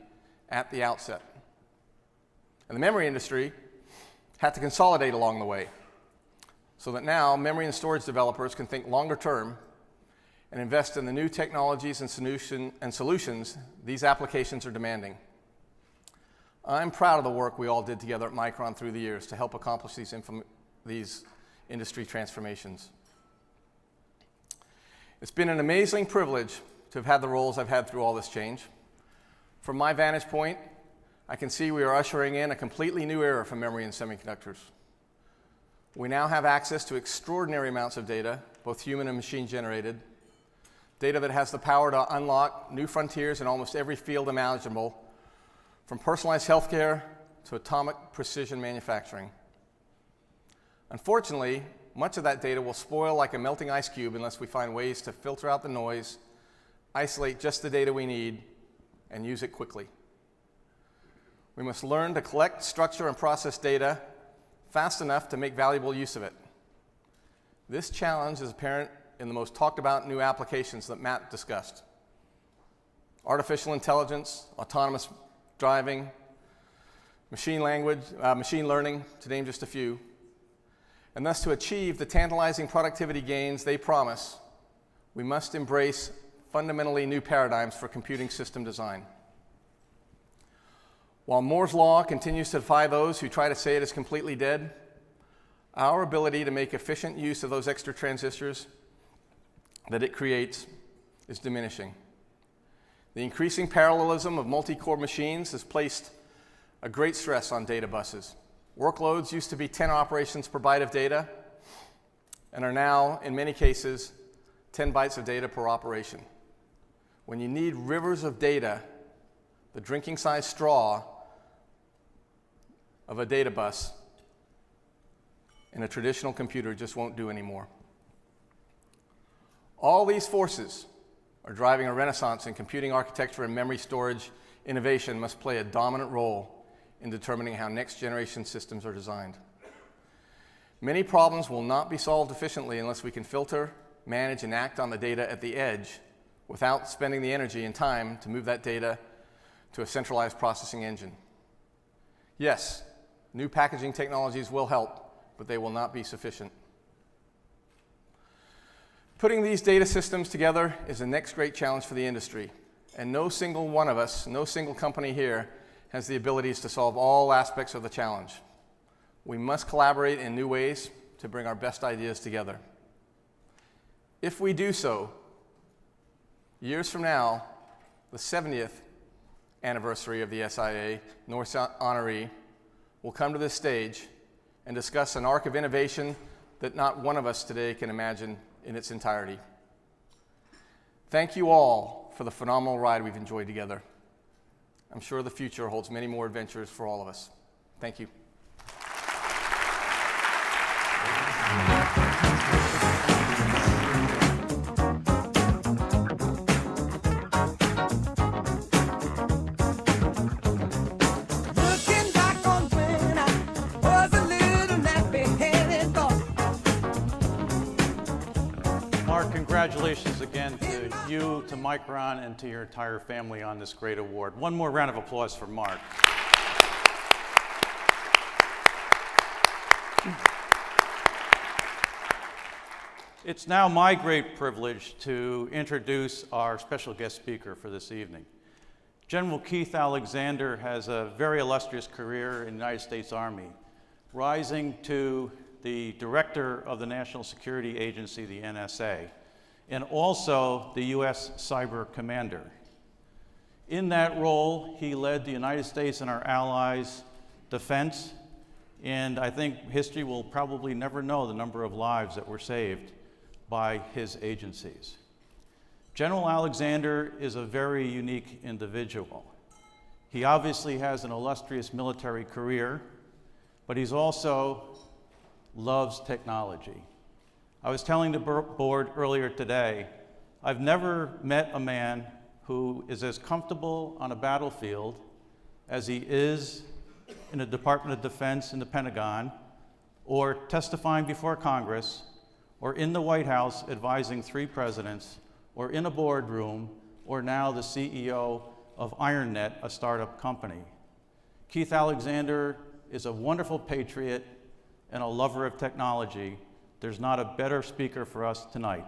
at the outset. And the memory industry had to consolidate along the way, so that now memory and storage developers can think longer term and invest in the new technologies and solutions these applications are demanding. I'm proud of the work we all did together at Micron through the years to help accomplish these industry transformations. It's been an amazing privilege to have had the roles I've had through all this change. From my vantage point, I can see we are ushering in a completely new era for memory and semiconductors. We now have access to extraordinary amounts of data, both human and machine generated, data that has the power to unlock new frontiers in almost every field imaginable, from personalized healthcare to atomic precision manufacturing. Unfortunately, much of that data will spoil like a melting ice cube unless we find ways to filter out the noise, isolate just the data we need, and use it quickly. We must learn to collect, structure, and process data fast enough to make valuable use of it. This challenge is apparent in the most talked about new applications that Matt discussed. Artificial intelligence, autonomous driving, machine learning, to name just a few. And thus, to achieve the tantalizing productivity gains they promise, we must embrace fundamentally new paradigms for computing system design. While Moore's Law continues to defy those who try to say it is completely dead, our ability to make efficient use of those extra transistors that it creates is diminishing. The increasing parallelism of multi-core machines has placed a great stress on data buses. Workloads used to be 10 operations per byte of data and are now, in many cases, 10 bytes of data per operation. When you need rivers of data, the drinking-sized straw of a data bus in a traditional computer just won't do anymore. All these forces are driving a renaissance in computing architecture, and memory storage innovation must play a dominant role in determining how next-generation systems are designed. Many problems will not be solved efficiently unless we can filter, manage, and act on the data at the edge without spending the energy and time to move that data to a centralized processing engine. Yes, new packaging technologies will help, but they will not be sufficient. Putting these data systems together is the next great challenge for the industry, and no single one of us, no single company here has the abilities to solve all aspects of the challenge. We must collaborate in new ways to bring our best ideas together. If we do so, years from now, the 70th anniversary of the SIA, Noyce honoree, will come to this stage and discuss an arc of innovation that not one of us today can imagine in its entirety. Thank you all for the phenomenal ride we've enjoyed together. I'm sure the future holds many more adventures for all of us. Thank you. Mark, congratulations again to you, to Micron, and to your entire family on this great award. One more round of applause for Mark. It's now my great privilege to introduce our special guest speaker for this evening. General Keith Alexander has a very illustrious career in the United States Army, rising to the Director of the National Security Agency, the NSA, and also the U.S. Cyber Commander. In that role, he led the United States and our allies' defense, and I think history will probably never know the number of lives that were saved by his agencies. General Alexander is a very unique individual. He obviously has an illustrious military career, but he's also loves technology. I was telling the board earlier today, I've never met a man who is as comfortable on a battlefield as he is in the Department of Defense and the Pentagon, or testifying before Congress, or in the White House advising 3 presidents, or in a boardroom, or now the CEO of IronNet, a startup company. Keith Alexander is a wonderful patriot and a lover of technology. There's not a better speaker for us tonight.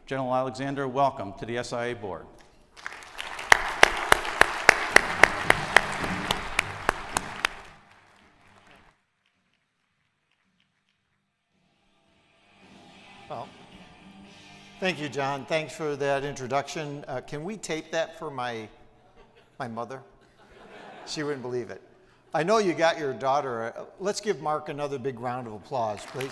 General Alexander, welcome to the SIA board. Well, thank you, John. Thanks for that introduction. Can we tape that for my mother? She wouldn't believe it. I know you got your daughter. Let's give Mark another big round of applause, please.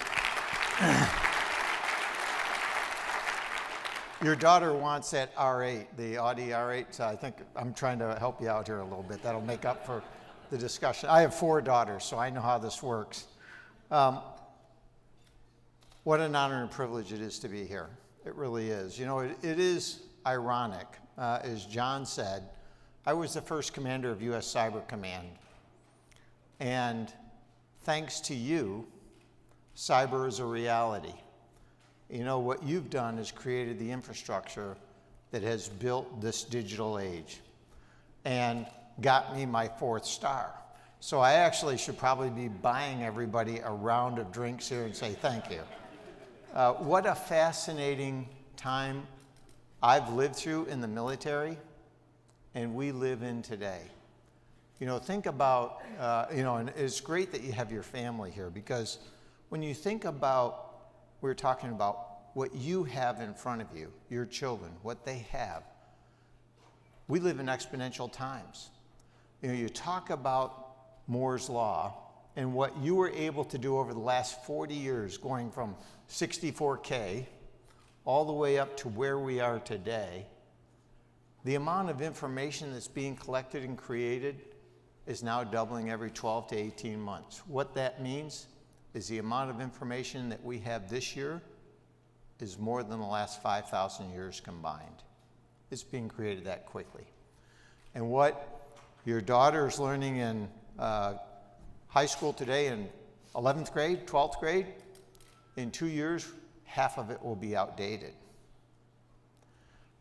Your daughter wants that R8, the Audi R8. So I think I'm trying to help you out here a little bit. That'll make up for the discussion. I have 4 daughters, so I know how this works. What an honor and privilege it is to be here. It really is. You know, it is ironic. As John said, I was the first commander of U.S. Cyber Command. And thanks to you, cyber is a reality. You know, what you've done is created the infrastructure that has built this digital age and got me my 4th star. So I actually should probably be buying everybody a round of drinks here and say thank you. What a fascinating time I've lived through in the military and we live in today. You know, think about, you know, and it's great that you have your family here because when you think about, we're talking about what you have in front of you, your children, what they have. We live in exponential times. You know, you talk about Moore's Law and what you were able to do over the last 40 years, going from 64K all the way up to where we are today. The amount of information that's being collected and created is now doubling every 12 to 18 months. What that means is the amount of information that we have this year is more than the last 5,000 years combined. It's being created that quickly. And what your daughter is learning in high school today in 11th grade, 12th grade, in 2 years, half of it will be outdated.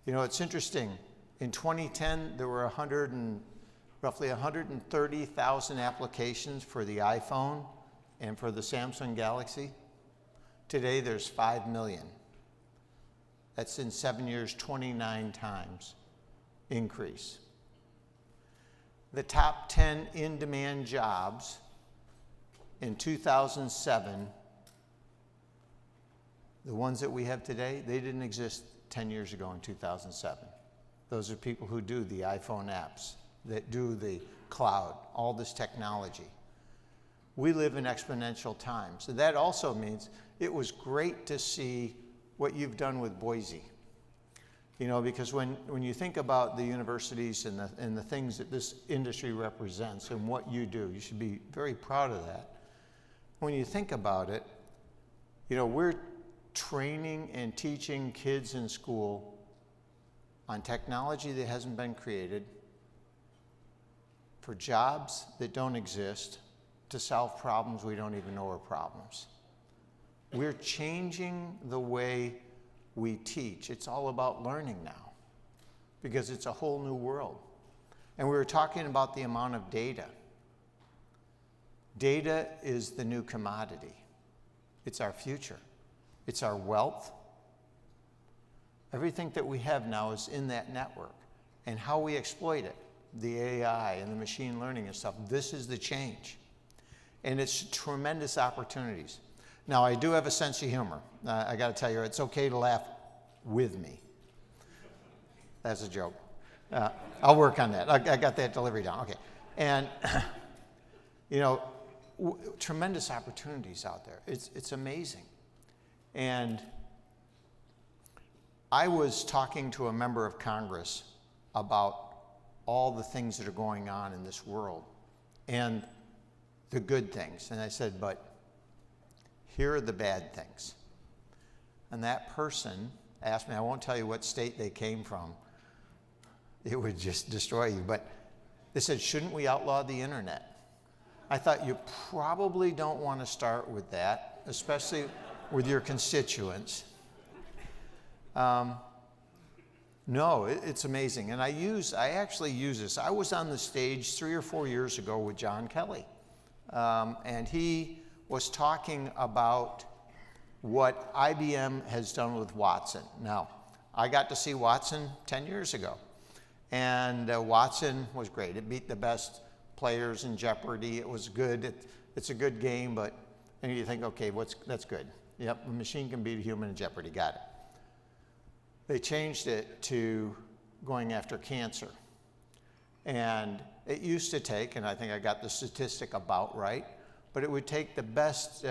You know, it's interesting. In 2010, there were roughly 130,000 applications for the iPhone and for the Samsung Galaxy. Today, there's 5 million. That's in 7 years, 29 times increase. The top 10 in-demand jobs in 2007, the ones that we have today, they didn't exist 10 years ago in 2007. Those are people who do the iPhone apps, that do the cloud, all this technology. We live in exponential times. So that also means it was great to see what you've done with Boise. You know, because when you think about the universities and the things that this industry represents and what you do, you should be very proud of that. When you think about it, you know, we're training and teaching kids in school on technology that hasn't been created, for jobs that don't exist, to solve problems we don't even know are problems. We're changing the way we teach. It's all about learning now because it's a whole new world. And we were talking about the amount of data. Data is the new commodity. It's our future. It's our wealth. Everything that we have now is in that network. And how we exploit it, the AI and the machine learning and stuff, this is the change. And it's tremendous opportunities. Now, I do have a sense of humor. I got to tell you, it's okay to laugh with me. That's a joke. I'll work on that. I got that delivery down. Okay. And, you know, tremendous opportunities out there. It's amazing. And I was talking to a member of Congress about all the things that are going on in this world and the good things. And I said, but here are the bad things. And that person asked me, I won't tell you what state they came from. It would just destroy you. But they said, shouldn't we outlaw the internet? I thought you probably don't want to start with that, especially with your constituents. No, it's amazing. And I actually use this. I was on the stage 3 or 4 years ago with John Kelly. And he was talking about what IBM has done with Watson. Now, I got to see Watson 10 years ago. And Watson was great. It beat the best players in Jeopardy. It was good. It's a good game, and you think, okay, that's good. Yep, a machine can beat a human in Jeopardy. Got it. They changed it to going after cancer. And it used to take, and I think I got the statistic about right, but it would take the best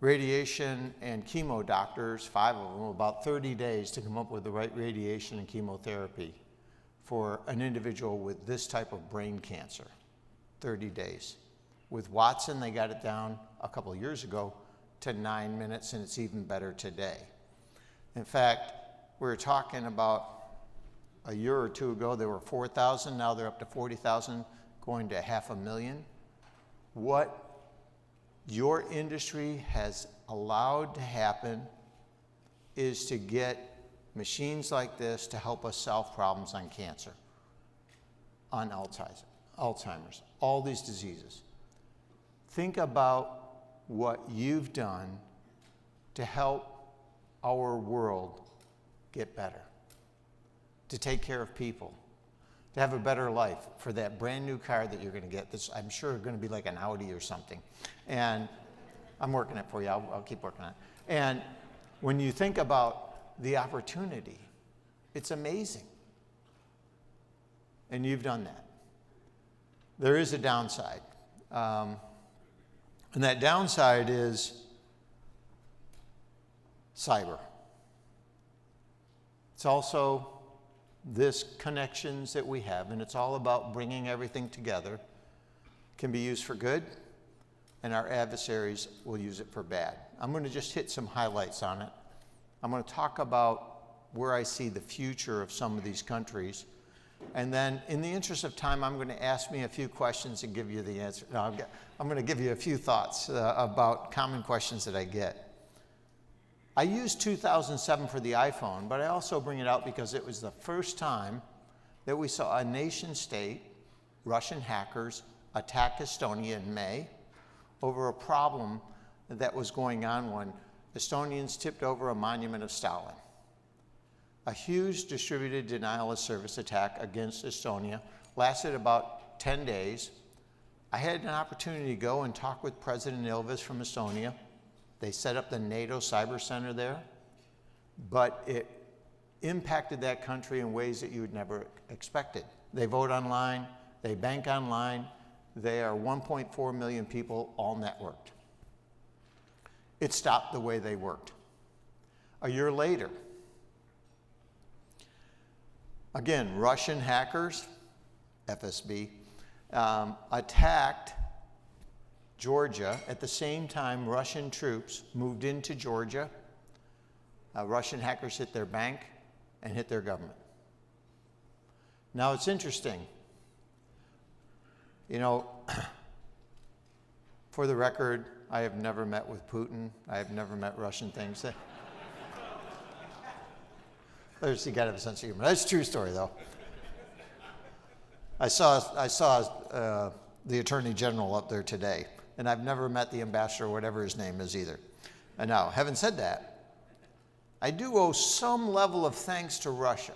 radiation and chemo doctors, 5 of them, about 30 days to come up with the right radiation and chemotherapy for an individual with this type of brain cancer. 30 days. With Watson, they got it down a couple of years ago to 9 minutes, and it's even better today. In fact, we were talking about a year or two ago, there were 4,000, now they're up to 40,000, going to 500,000. What your industry has allowed to happen is to get machines like this to help us solve problems on cancer, on Alzheimer's, all these diseases. Think about what you've done to help our world get better, to take care of people, to have a better life, for that brand new car that you're going to get. This, I'm sure, going to be like an Audi or something. And I'm working it for you. I'll keep working on it. And when you think about the opportunity, it's amazing. And you've done that. There is a downside. And that downside is cyber. It's also this connections that we have, and it's all about bringing everything together. Can be used for good, and our adversaries will use it for bad. I'm going to just hit some highlights on it. I'm going to talk about where I see the future of some of these countries. And then, in the interest of time, I'm going to ask me a few questions and give you the answer. No, I'm going to give you a few thoughts about common questions that I get. I used 2007 for the iPhone, but I also bring it out because it was the first time that we saw a nation state, Russian hackers, attack Estonia in May over a problem that was going on when Estonians tipped over a monument of Stalin. A huge distributed denial of service attack against Estonia lasted about 10 days. I had an opportunity to go and talk with President Ilves from Estonia. They set up the NATO Cyber Center there, but it impacted that country in ways that you would never expected. They vote online, they bank online, they are 1.4 million people all networked. It stopped the way they worked. A year later, again, Russian hackers, FSB, attacked Georgia. At the same time, Russian troops moved into Georgia. Russian hackers hit their bank and hit their government. Now, it's interesting. You know, for the record, I have never met with Putin. I have never met Russian things. There's, you got to have a sense of humor. That's a true story, though. I saw the Attorney General up there today, and I've never met the ambassador, whatever his name is, either. And now, having said that, I do owe some level of thanks to Russia,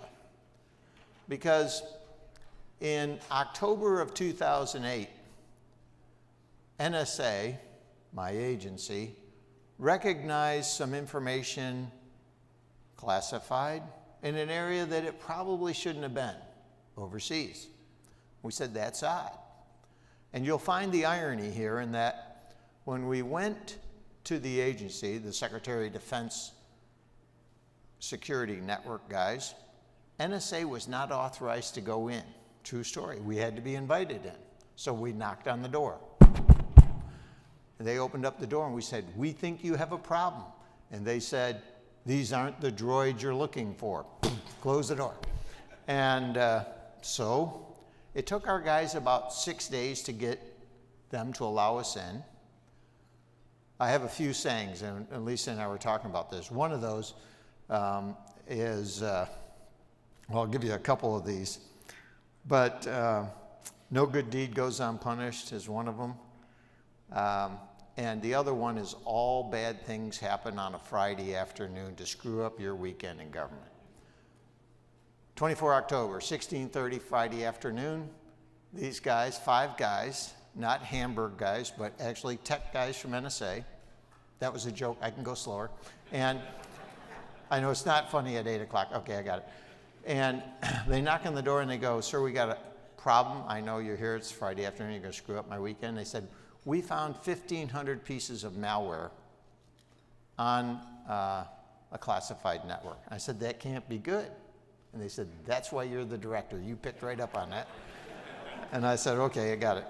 because in October of 2008, NSA, my agency, recognized some information classified in an area that it probably shouldn't have been, overseas. We said, that's odd. And you'll find the irony here in that when we went to the agency, the Secretary of Defense Security Network guys, NSA was not authorized to go in. True story. We had to be invited in. So we knocked on the door. They opened up the door and we said, we think you have a problem. And they said, these aren't the droids you're looking for. Close the door. And so it took our guys about 6 days to get them to allow us in. I have a few sayings, and Lisa and I were talking about this. One of those is, well, I'll give you a couple of these, but no good deed goes unpunished is one of them. And the other one is all bad things happen on a Friday afternoon to screw up your weekend in government. 24 October, 16:30 Friday afternoon. These guys, 5 guys, not Hamburg guys, but actually tech guys from NSA. That was a joke. I can go slower. And I know it's not funny at 8 o'clock. Okay, I got it. And they knock on the door and they go, "Sir, we got a problem. I know you're here. It's Friday afternoon. You're going to screw up my weekend." They said, "We found 1,500 pieces of malware on a classified network." I said, "That can't be good." And they said, "That's why you're the director. You picked right up on that." And I said, "Okay, I got it."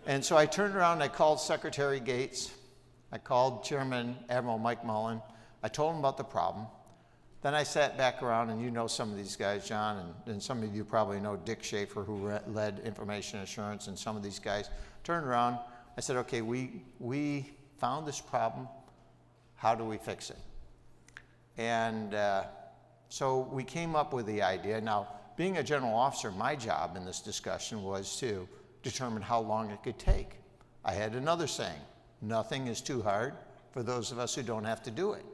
And so I turned around and I called Secretary Gates. I called Chairman Admiral Mike Mullen. I told him about the problem. Then I sat back around, and you know some of these guys, John, and some of you probably know Dick Schaefer, who led information assurance, and some of these guys. Turned around. I said, "Okay, we found this problem. How do we fix it?" And so we came up with the idea. Now, being a general officer, my job in this discussion was to determine how long it could take. I had another saying: nothing is too hard for those of us who don't have to do it.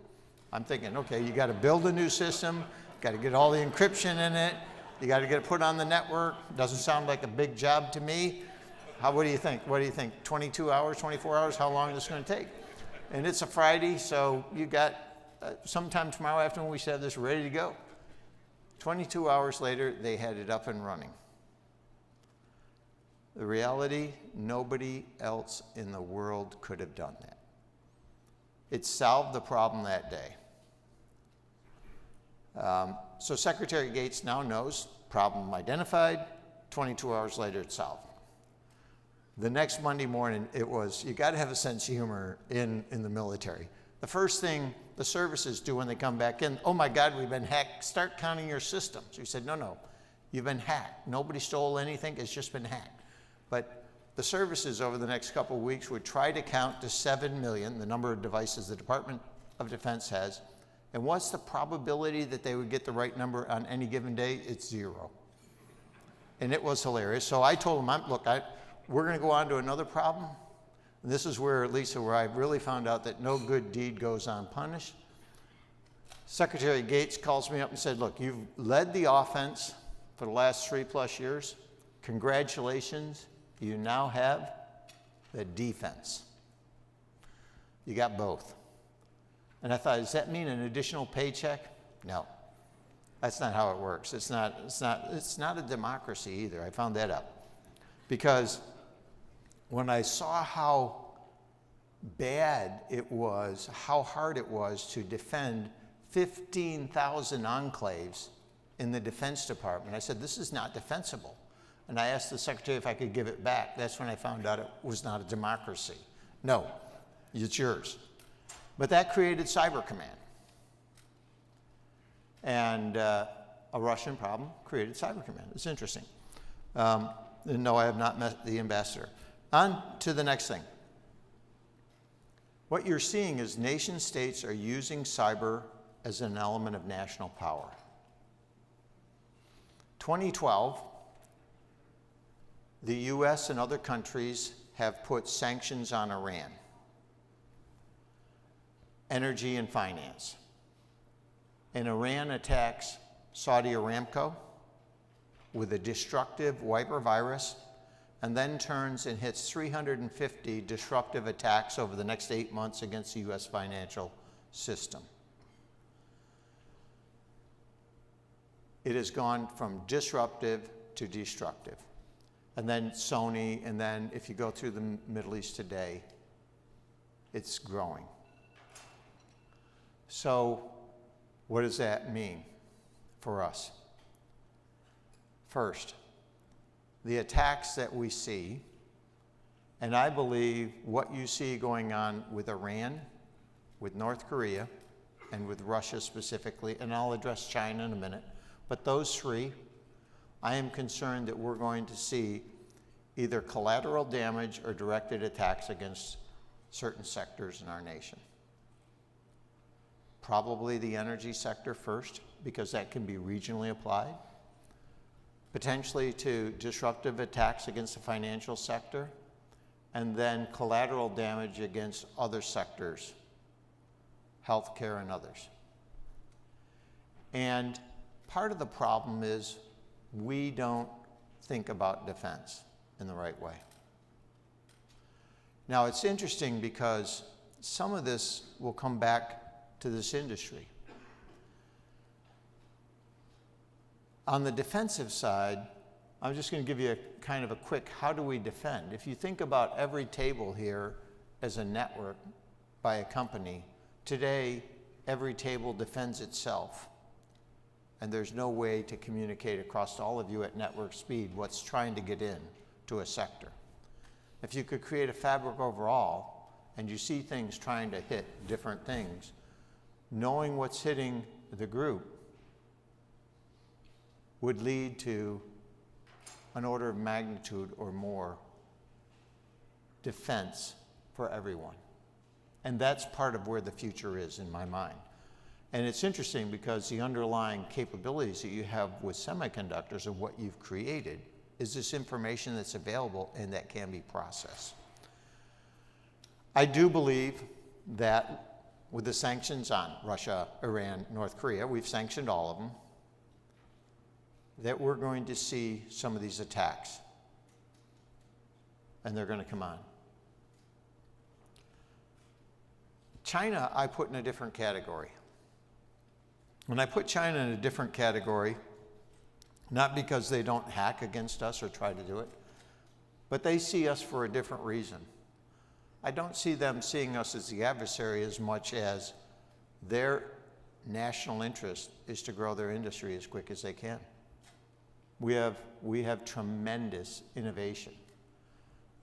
I'm thinking, okay, you got to build a new system, got to get all the encryption in it, you got to get it put on the network. Doesn't sound like a big job to me. What do you think? What do you think? 22 hours, 24 hours? How long is this going to take? And it's a Friday, so you got sometime tomorrow afternoon we should have this ready to go. 22 hours later, they had it up and running. The reality, nobody else in the world could have done that. It solved the problem that day. So Secretary Gates now knows, problem identified, 22 hours later it's solved. The next Monday morning, it was, you got to have a sense of humor in the military. The first thing the services do when they come back in, "Oh my God, we've been hacked. Start counting your systems." We said, no, you've been hacked. Nobody stole anything, it's just been hacked. But the services over the next couple of weeks would try to count to 7 million, the number of devices the Department of Defense has. And what's the probability that they would get the right number on any given day? It's 0. And it was hilarious. So I told them, look, we're going to go on to another problem. And this is where, Lisa, where I really found out that no good deed goes unpunished. Secretary Gates calls me up and said, "Look, you've led the offense for the last 3+ years. Congratulations, you now have the defense. You got both." And I thought, does that mean an additional paycheck? No, that's not how it works. It's not a democracy either. I found that out. Because when I saw how bad it was, how hard it was to defend 15,000 enclaves in the Defense Department, I said, this is not defensible. And I asked the Secretary if I could give it back. That's when I found out it was not a democracy. No, it's yours. But that created Cyber Command. And a Russian problem created Cyber Command. It's interesting. No, I have not met the ambassador. On to the next thing. What you're seeing is nation states are using cyber as an element of national power. 2012, the US and other countries have put sanctions on Iran. Energy and finance. And Iran attacks Saudi Aramco with a destructive wiper virus, and then turns and hits 350 disruptive attacks over the next 8 months against the US financial system. It has gone from disruptive to destructive. And then Sony, and then if you go through the Middle East today, it's growing. So what does that mean for us? First, the attacks that we see, and I believe what you see going on with Iran, with North Korea, and with Russia specifically, and I'll address China in a minute, but those three, I am concerned that we're going to see either collateral damage or directed attacks against certain sectors in our nation. Probably the energy sector first, because that can be regionally applied. Potentially to disruptive attacks against the financial sector, and then collateral damage against other sectors, healthcare and others. And part of the problem is we don't think about defense in the right way. Now, it's interesting because some of this will come back to this industry. On the defensive side, I'm just going to give you a kind of a quick, how do we defend? If you think about every table here as a network by a company, today every table defends itself. And there's no way to communicate across all of you at network speed what's trying to get in to a sector. If you could create a fabric overall and you see things trying to hit different things, knowing what's hitting the group would lead to an order of magnitude or more defense for everyone. And that's part of where the future is in my mind. And it's interesting because the underlying capabilities that you have with semiconductors and what you've created is this information that's available and that can be processed. I do believe that with the sanctions on Russia, Iran, North Korea, we've sanctioned all of them, that we're going to see some of these attacks. And they're going to come on. China, I put in a different category. When I put China in a different category, not because they don't hack against us or try to do it, but they see us for a different reason. I don't see them seeing us as the adversary as much as their national interest is to grow their industry as quick as they can. We have tremendous innovation.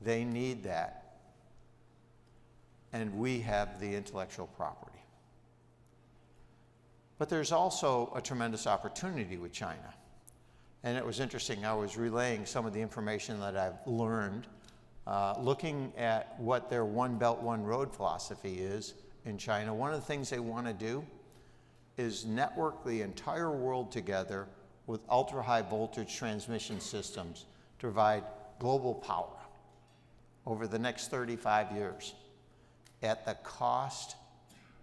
They need that. And we have the intellectual property. But there's also a tremendous opportunity with China. And it was interesting, I was relaying some of the information that I've learned, looking at what their One Belt, One Road philosophy is in China. One of the things they want to do is network the entire world together with ultra-high voltage transmission systems to provide global power over the next 35 years at the cost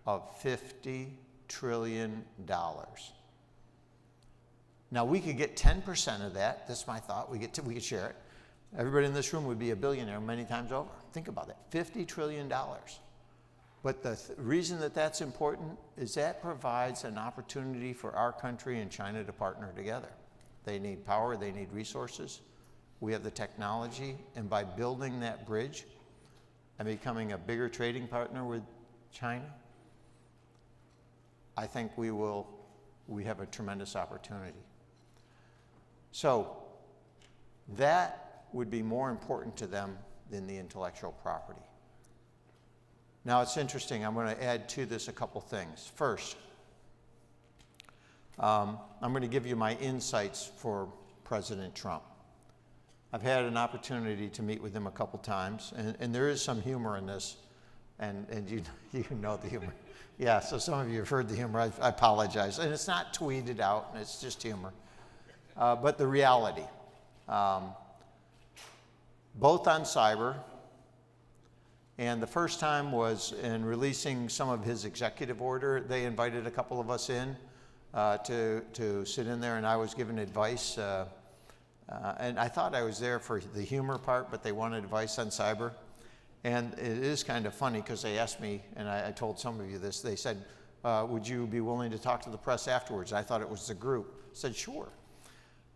of $50 trillion. Now we could get 10% of that. That's my thought. We could share it. Everybody in this room would be a billionaire many times over. Think about that, $50 trillion. But the reason that that's important is that provides an opportunity for our country and China to partner together. They need power, they need resources. We have the technology, and by building that bridge and becoming a bigger trading partner with China, I think we have a tremendous opportunity. So that would be more important to them than the intellectual property. Now it's interesting, I'm going to add to this a couple things. First, I'm going to give you my insights for President Trump. I've had an opportunity to meet with him a couple times, and there is some humor in this, and you know the humor. Yeah, so some of you have heard the humor, I apologize. And it's not tweeted out, and it's just humor. But the reality, both on cyber, and the first time was in releasing some of his executive order. They invited a couple of us in to sit in there, and I was given advice. And I thought I was there for the humor part, but they wanted advice on cyber. And it is kind of funny because they asked me, and I told some of you this, they said, would you be willing to talk to the press afterwards? I thought it was the group. I said, sure.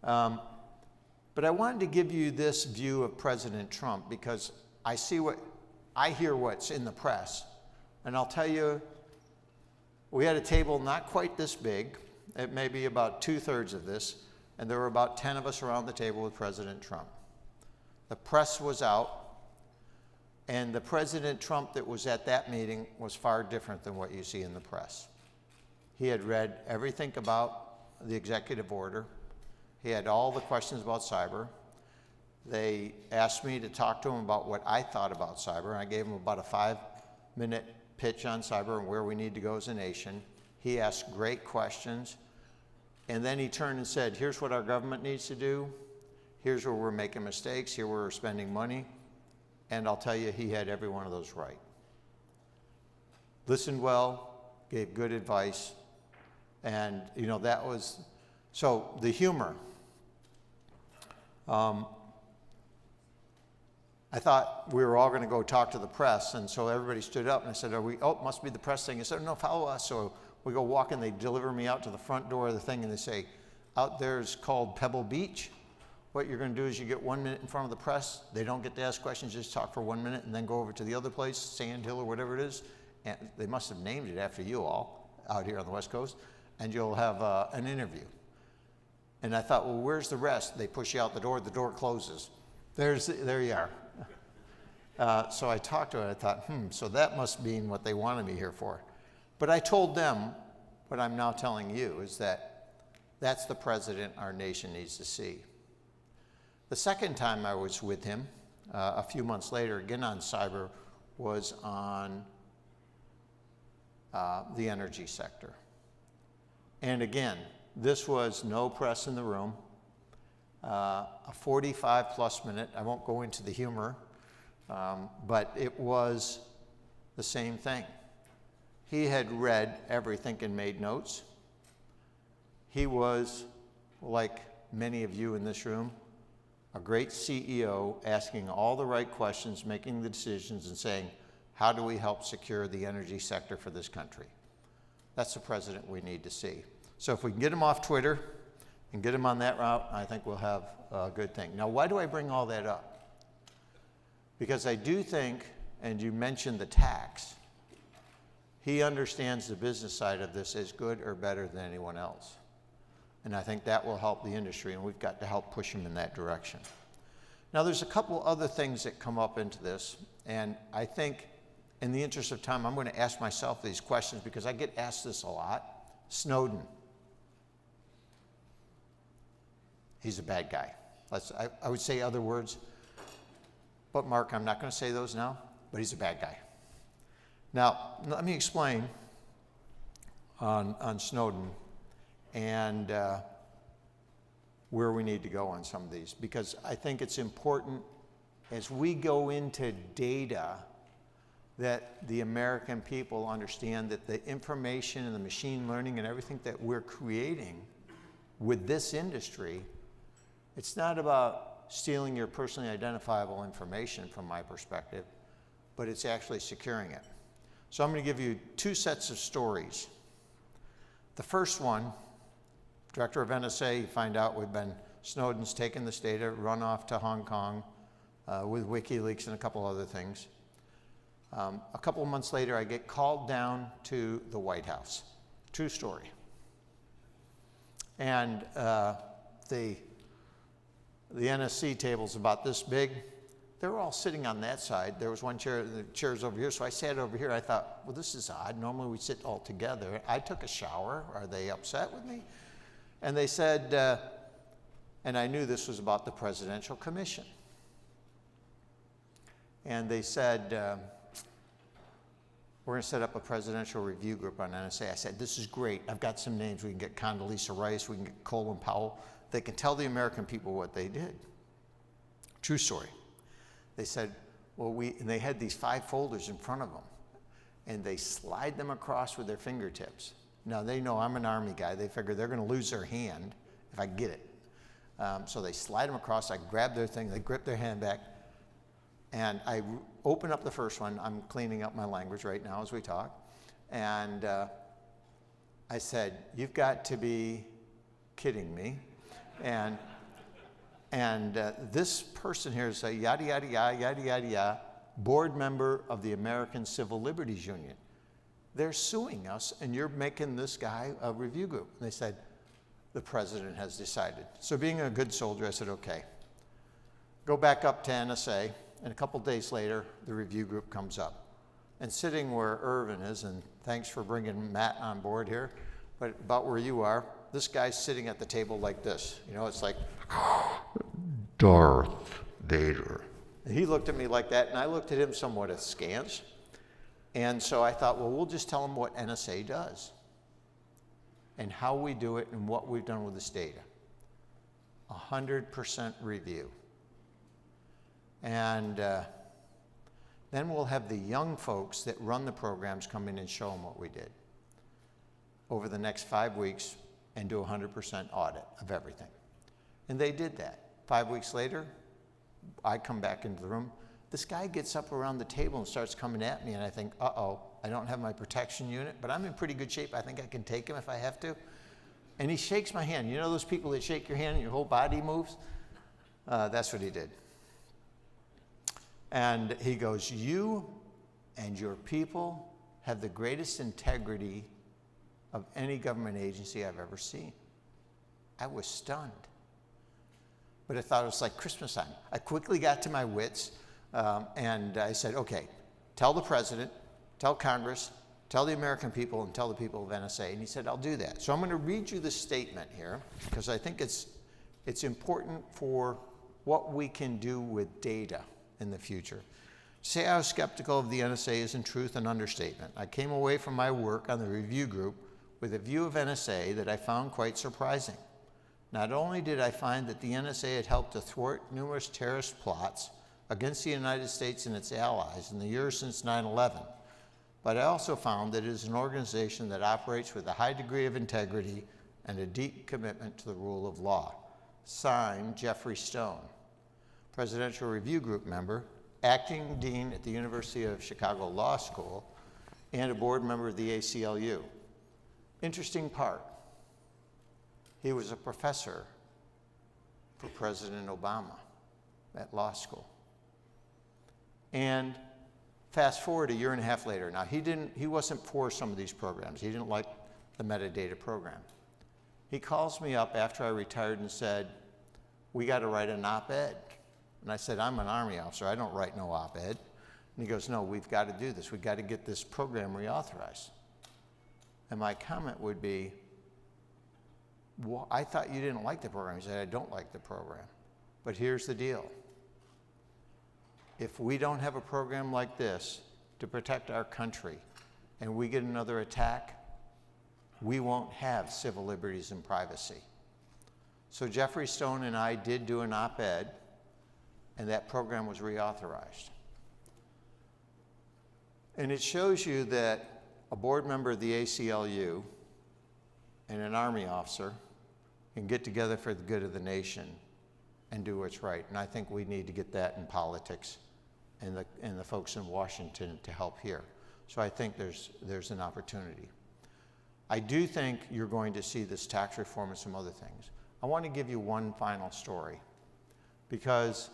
But I wanted to give you this view of President Trump because I hear what's in the press. And I'll tell you, we had a table not quite this big, it may be about 2/3 of this, and there were about 10 of us around the table with President Trump. The press was out, and the President Trump that was at that meeting was far different than what you see in the press. He had read everything about the executive order. He had all the questions about cyber. They asked me to talk to them about what I thought about cyber, and I gave them about a 5-minute pitch on cyber and where we need to go as a nation. He asked great questions, and then he turned and said, here's what our government needs to do, here's where we're making mistakes, here where we're spending money, and I'll tell you, he had every one of those right. Listened well, gave good advice, and you know, that was, so the humor. I thought we were all going to go talk to the press, and so everybody stood up, and I said, oh, it must be the press thing. I said, no, follow us. So we go walk, and they deliver me out to the front door of the thing, and they say, out there is called Pebble Beach. What you're going to do is you get 1 minute in front of the press. They don't get to ask questions, just talk for 1 minute, and then go over to the other place, Sand Hill or whatever it is. And they must have named it after you all out here on the West Coast, and you'll have an interview. And I thought, well, where's the rest? They push you out the door closes. There you are. So I talked to it, I thought, so that must mean what they wanted me here for. But I told them what I'm now telling you, is that that's the president our nation needs to see. The second time I was with him, a few months later, again on cyber, was on the energy sector. And again, this was no press in the room, a 45+ minute, I won't go into the humor, but it was the same thing. He had read everything and made notes. He was, like many of you in this room, a great CEO, asking all the right questions, making the decisions, and saying, how do we help secure the energy sector for this country? That's the president we need to see. So if we can get him off Twitter and get him on that route, I think we'll have a good thing. Now, why do I bring all that up? Because I do think, and you mentioned the tax, he understands the business side of this as good or better than anyone else. And I think that will help the industry, and we've got to help push him in that direction. Now, there's a couple other things that come up into this, and I think in the interest of time, I'm going to ask myself these questions because I get asked this a lot. Snowden. He's a bad guy. I would say other words, but Mark, I'm not going to say those now, but he's a bad guy. Now, let me explain on Snowden and where we need to go on some of these, because I think it's important as we go into data that the American people understand that the information and the machine learning and everything that we're creating with this industry, it's not about stealing your personally identifiable information from my perspective, but it's actually securing it. So I'm going to give you two sets of stories. The first one, Director of NSA, you find out Snowden's taken this data, run off to Hong Kong with WikiLeaks and a couple other things. A couple of months later, I get called down to the White House. True story. And the NSC table's about this big. They were all sitting on that side. There was one chair, the chair's over here, so I sat over here. I thought, well, this is odd. Normally we sit all together. I took a shower. Are they upset with me? And they said, and I knew this was about the Presidential Commission. And they said, we're going to set up a presidential review group on NSA. I said, this is great. I've got some names. We can get Condoleezza Rice. We can get Colin Powell. They can tell the American people what they did. True story. They said, well, and they had these 5 folders in front of them, and they slide them across with their fingertips. Now, they know I'm an Army guy. They figure they're going to lose their hand if I get it. So they slide them across. I grab their thing. They grip their hand back. And I open up the first one. I'm cleaning up my language right now as we talk. And I said, you've got to be kidding me. And this person here is a yada, yada, yada, yada, yada, yada, board member of the American Civil Liberties Union. They're suing us, and you're making this guy a review group. And they said, the president has decided. So being a good soldier, I said, okay. Go back up to NSA, and a couple days later, the review group comes up. And sitting where Irvin is, and thanks for bringing Matt on board here, but about where you are, this guy's sitting at the table like this. You know, it's like, Darth data. And he looked at me like that, and I looked at him somewhat askance. And so I thought, well, we'll just tell him what NSA does and how we do it and what we've done with this data. 100% review. And then we'll have the young folks that run the programs come in and show them what we did over the next 5 weeks and do a 100% audit of everything. And they did that. 5 weeks later, I come back into the room. This guy gets up around the table and starts coming at me, and I think, uh-oh, I don't have my protection unit, but I'm in pretty good shape. I think I can take him if I have to. And he shakes my hand. You know those people that shake your hand and your whole body moves? That's what he did. And he goes, you and your people have the greatest integrity of any government agency I've ever seen. I was stunned. But I thought it was like Christmas time. I quickly got to my wits, and I said, okay, tell the president, tell Congress, tell the American people, and tell the people of NSA. And he said, I'll do that. So I'm going to read you the statement here, because I think it's important for what we can do with data in the future. To say I was skeptical of the NSA is in truth an understatement. I came away from my work on the review group with a view of NSA that I found quite surprising. Not only did I find that the NSA had helped to thwart numerous terrorist plots against the United States and its allies in the years since 9/11, but I also found that it is an organization that operates with a high degree of integrity and a deep commitment to the rule of law. Signed, Jeffrey Stone, Presidential Review Group member, acting dean at the University of Chicago Law School, and a board member of the ACLU. Interesting part, he was a professor for President Obama at law school. And fast forward a year and a half later. Now, he wasn't for some of these programs. He didn't like the metadata program. He calls me up after I retired and said, we got to write an op-ed. And I said, I'm an Army officer. I don't write no op-ed. And he goes, no, we've got to do this. We've got to get this program reauthorized. And my comment would be, well, I thought you didn't like the program. He said, I don't like the program. But here's the deal. If we don't have a program like this to protect our country and we get another attack, we won't have civil liberties and privacy. So Jeffrey Stone and I did do an op-ed, and that program was reauthorized. And it shows you that a board member of the ACLU and an Army officer can get together for the good of the nation and do what's right. And I think we need to get that in politics and the folks in Washington to help here. So I think there's an opportunity. I do think you're going to see this tax reform and some other things. I want to give you one final story, because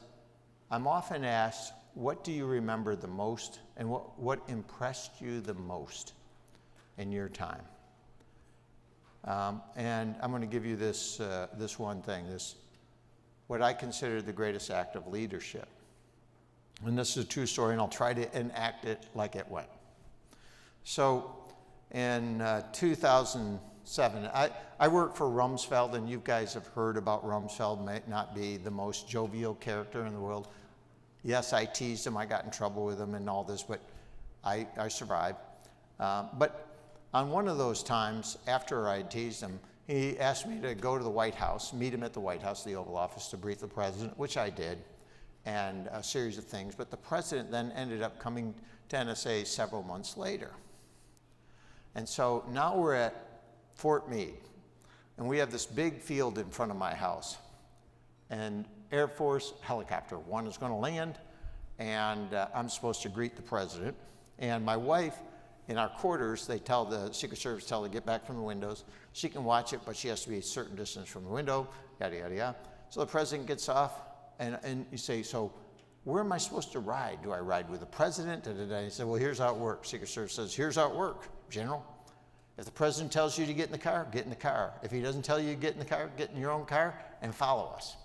I'm often asked, what do you remember the most and what impressed you the most in your time? And I'm going to give you this one thing, what I consider the greatest act of leadership. And this is a true story, and I'll try to enact it like it went. So in 2007, I worked for Rumsfeld, and you guys have heard about Rumsfeld, might not be the most jovial character in the world. Yes, I teased him, I got in trouble with him and all this, but I survived. But on one of those times, after I teased him, he asked me to go to the White House, meet him at the White House, the Oval Office, to brief the president, which I did, and a series of things. But the president then ended up coming to NSA several months later. And so now we're at Fort Meade, and we have this big field in front of my house. And Air Force helicopter, one is going to land, and I'm supposed to greet the president. And my wife, in our quarters, they tell the Secret Service, tell her to get back from the windows. She can watch it, but she has to be a certain distance from the window, yada, yada, yada. So the president gets off, and you say, so where am I supposed to ride? Do I ride with the president? He said, well, here's how it works. Secret Service says, here's how it works, General. If the president tells you to get in the car, get in the car. If he doesn't tell you to get in the car, get in your own car and follow us.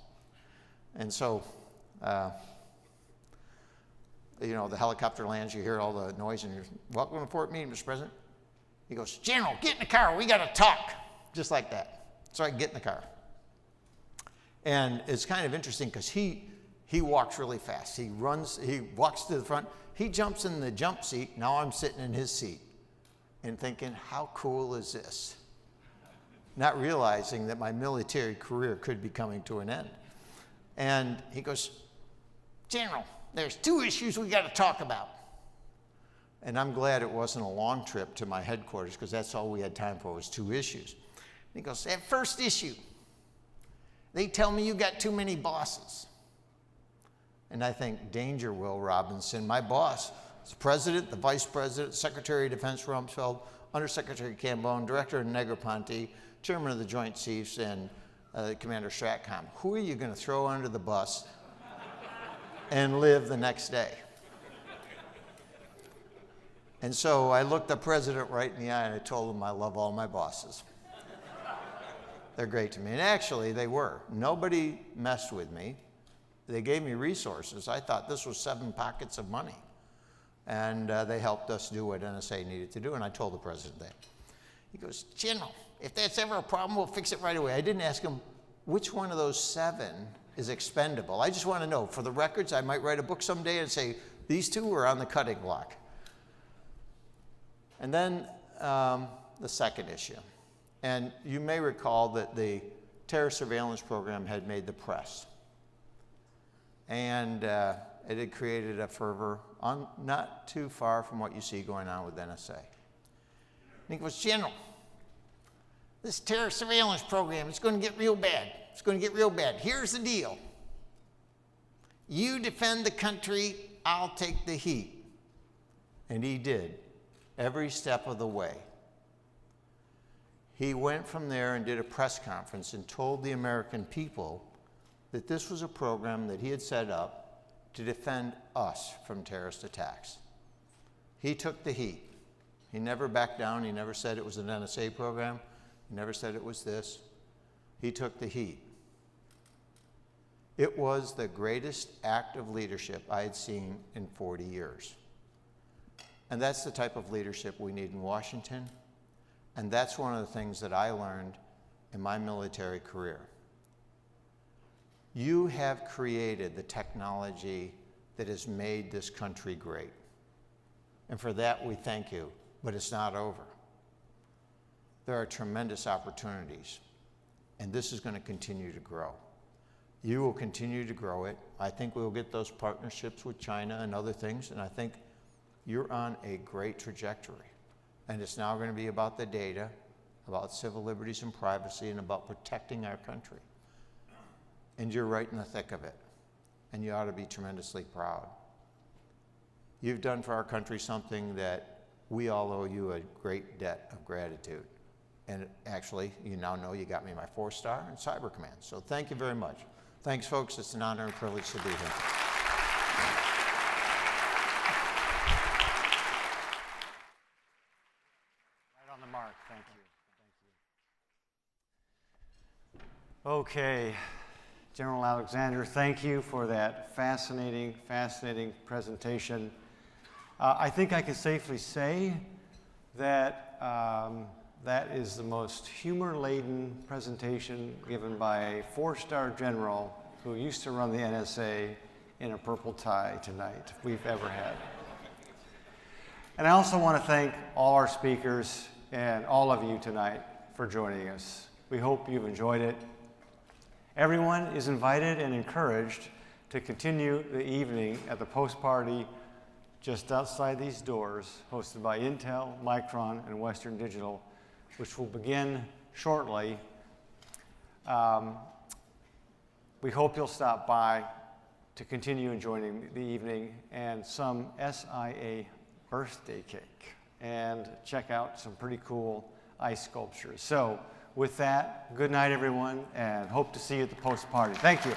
And so, you know, the helicopter lands, you hear all the noise, and you're, welcome to Fort Meade, Mr. President. He goes, General, get in the car, we got to talk. Just like that. So I get in the car. And it's kind of interesting because he He walks really fast. He runs, he walks to the front. He jumps in the jump seat. Now I'm sitting in his seat and thinking, how cool is this? Not realizing that my military career could be coming to an end. And he goes, General, there's 2 issues we got to talk about. And I'm glad it wasn't a long trip to my headquarters, because that's all we had time for was 2 issues. And he goes, that first issue, they tell me you got too many bosses. And I think, danger, Will Robinson. My boss is the president, the vice president, Secretary of Defense Rumsfeld, Undersecretary Cambone, Director Negroponte, Chairman of the Joint Chiefs, and Commander Stratcom. Who are you going to throw under the bus and live the next day? And so I looked the president right in the eye and I told him I love all my bosses. They're great to me. And actually, they were. Nobody messed with me. They gave me resources. I thought this was 7 pockets of money. And they helped us do what NSA needed to do, and I told the president that. He goes, General, if that's ever a problem, we'll fix it right away. I didn't ask him which one of those 7 is expendable. I just want to know, for the records, I might write a book someday and say, these 2 are on the cutting block. And then the second issue. And you may recall that the terror surveillance program had made the press. And it had created a fervor not too far from what you see going on with NSA. And he goes, General, this terror surveillance program is going to get real bad. It's going to get real bad. Here's the deal. You defend the country, I'll take the heat. And he did, every step of the way. He went from there and did a press conference and told the American people that this was a program that he had set up to defend us from terrorist attacks. He took the heat. He never backed down. He never said it was an NSA program. He never said it was this. He took the heat. It was the greatest act of leadership I had seen in 40 years. And that's the type of leadership we need in Washington. And that's one of the things that I learned in my military career. You have created the technology that has made this country great. And for that, we thank you, but it's not over. There are tremendous opportunities, and this is going to continue to grow. You will continue to grow it. I think we'll get those partnerships with China and other things, and I think you're on a great trajectory. And it's now going to be about the data, about civil liberties and privacy, and about protecting our country. And you're right in the thick of it. And you ought to be tremendously proud. You've done for our country something that we all owe you a great debt of gratitude. And actually, you now know you got me my 4-star in Cyber Command. So thank you very much. Thanks, folks. It's an honor and privilege to be here. Right on the mark. Thank you. Okay. General Alexander, thank you for that fascinating presentation. I think I can safely say that that is the most humor-laden presentation given by a 4-star general who used to run the NSA in a purple tie tonight we've ever had. And I also want to thank all our speakers and all of you tonight for joining us. We hope you've enjoyed it. Everyone is invited and encouraged to continue the evening at the post-party just outside these doors, hosted by Intel, Micron, and Western Digital, which will begin shortly. We hope you'll stop by to continue enjoying the evening and some SIA birthday cake and check out some pretty cool ice sculptures. So with that, good night everyone, and hope to see you at the post-party. Thank you.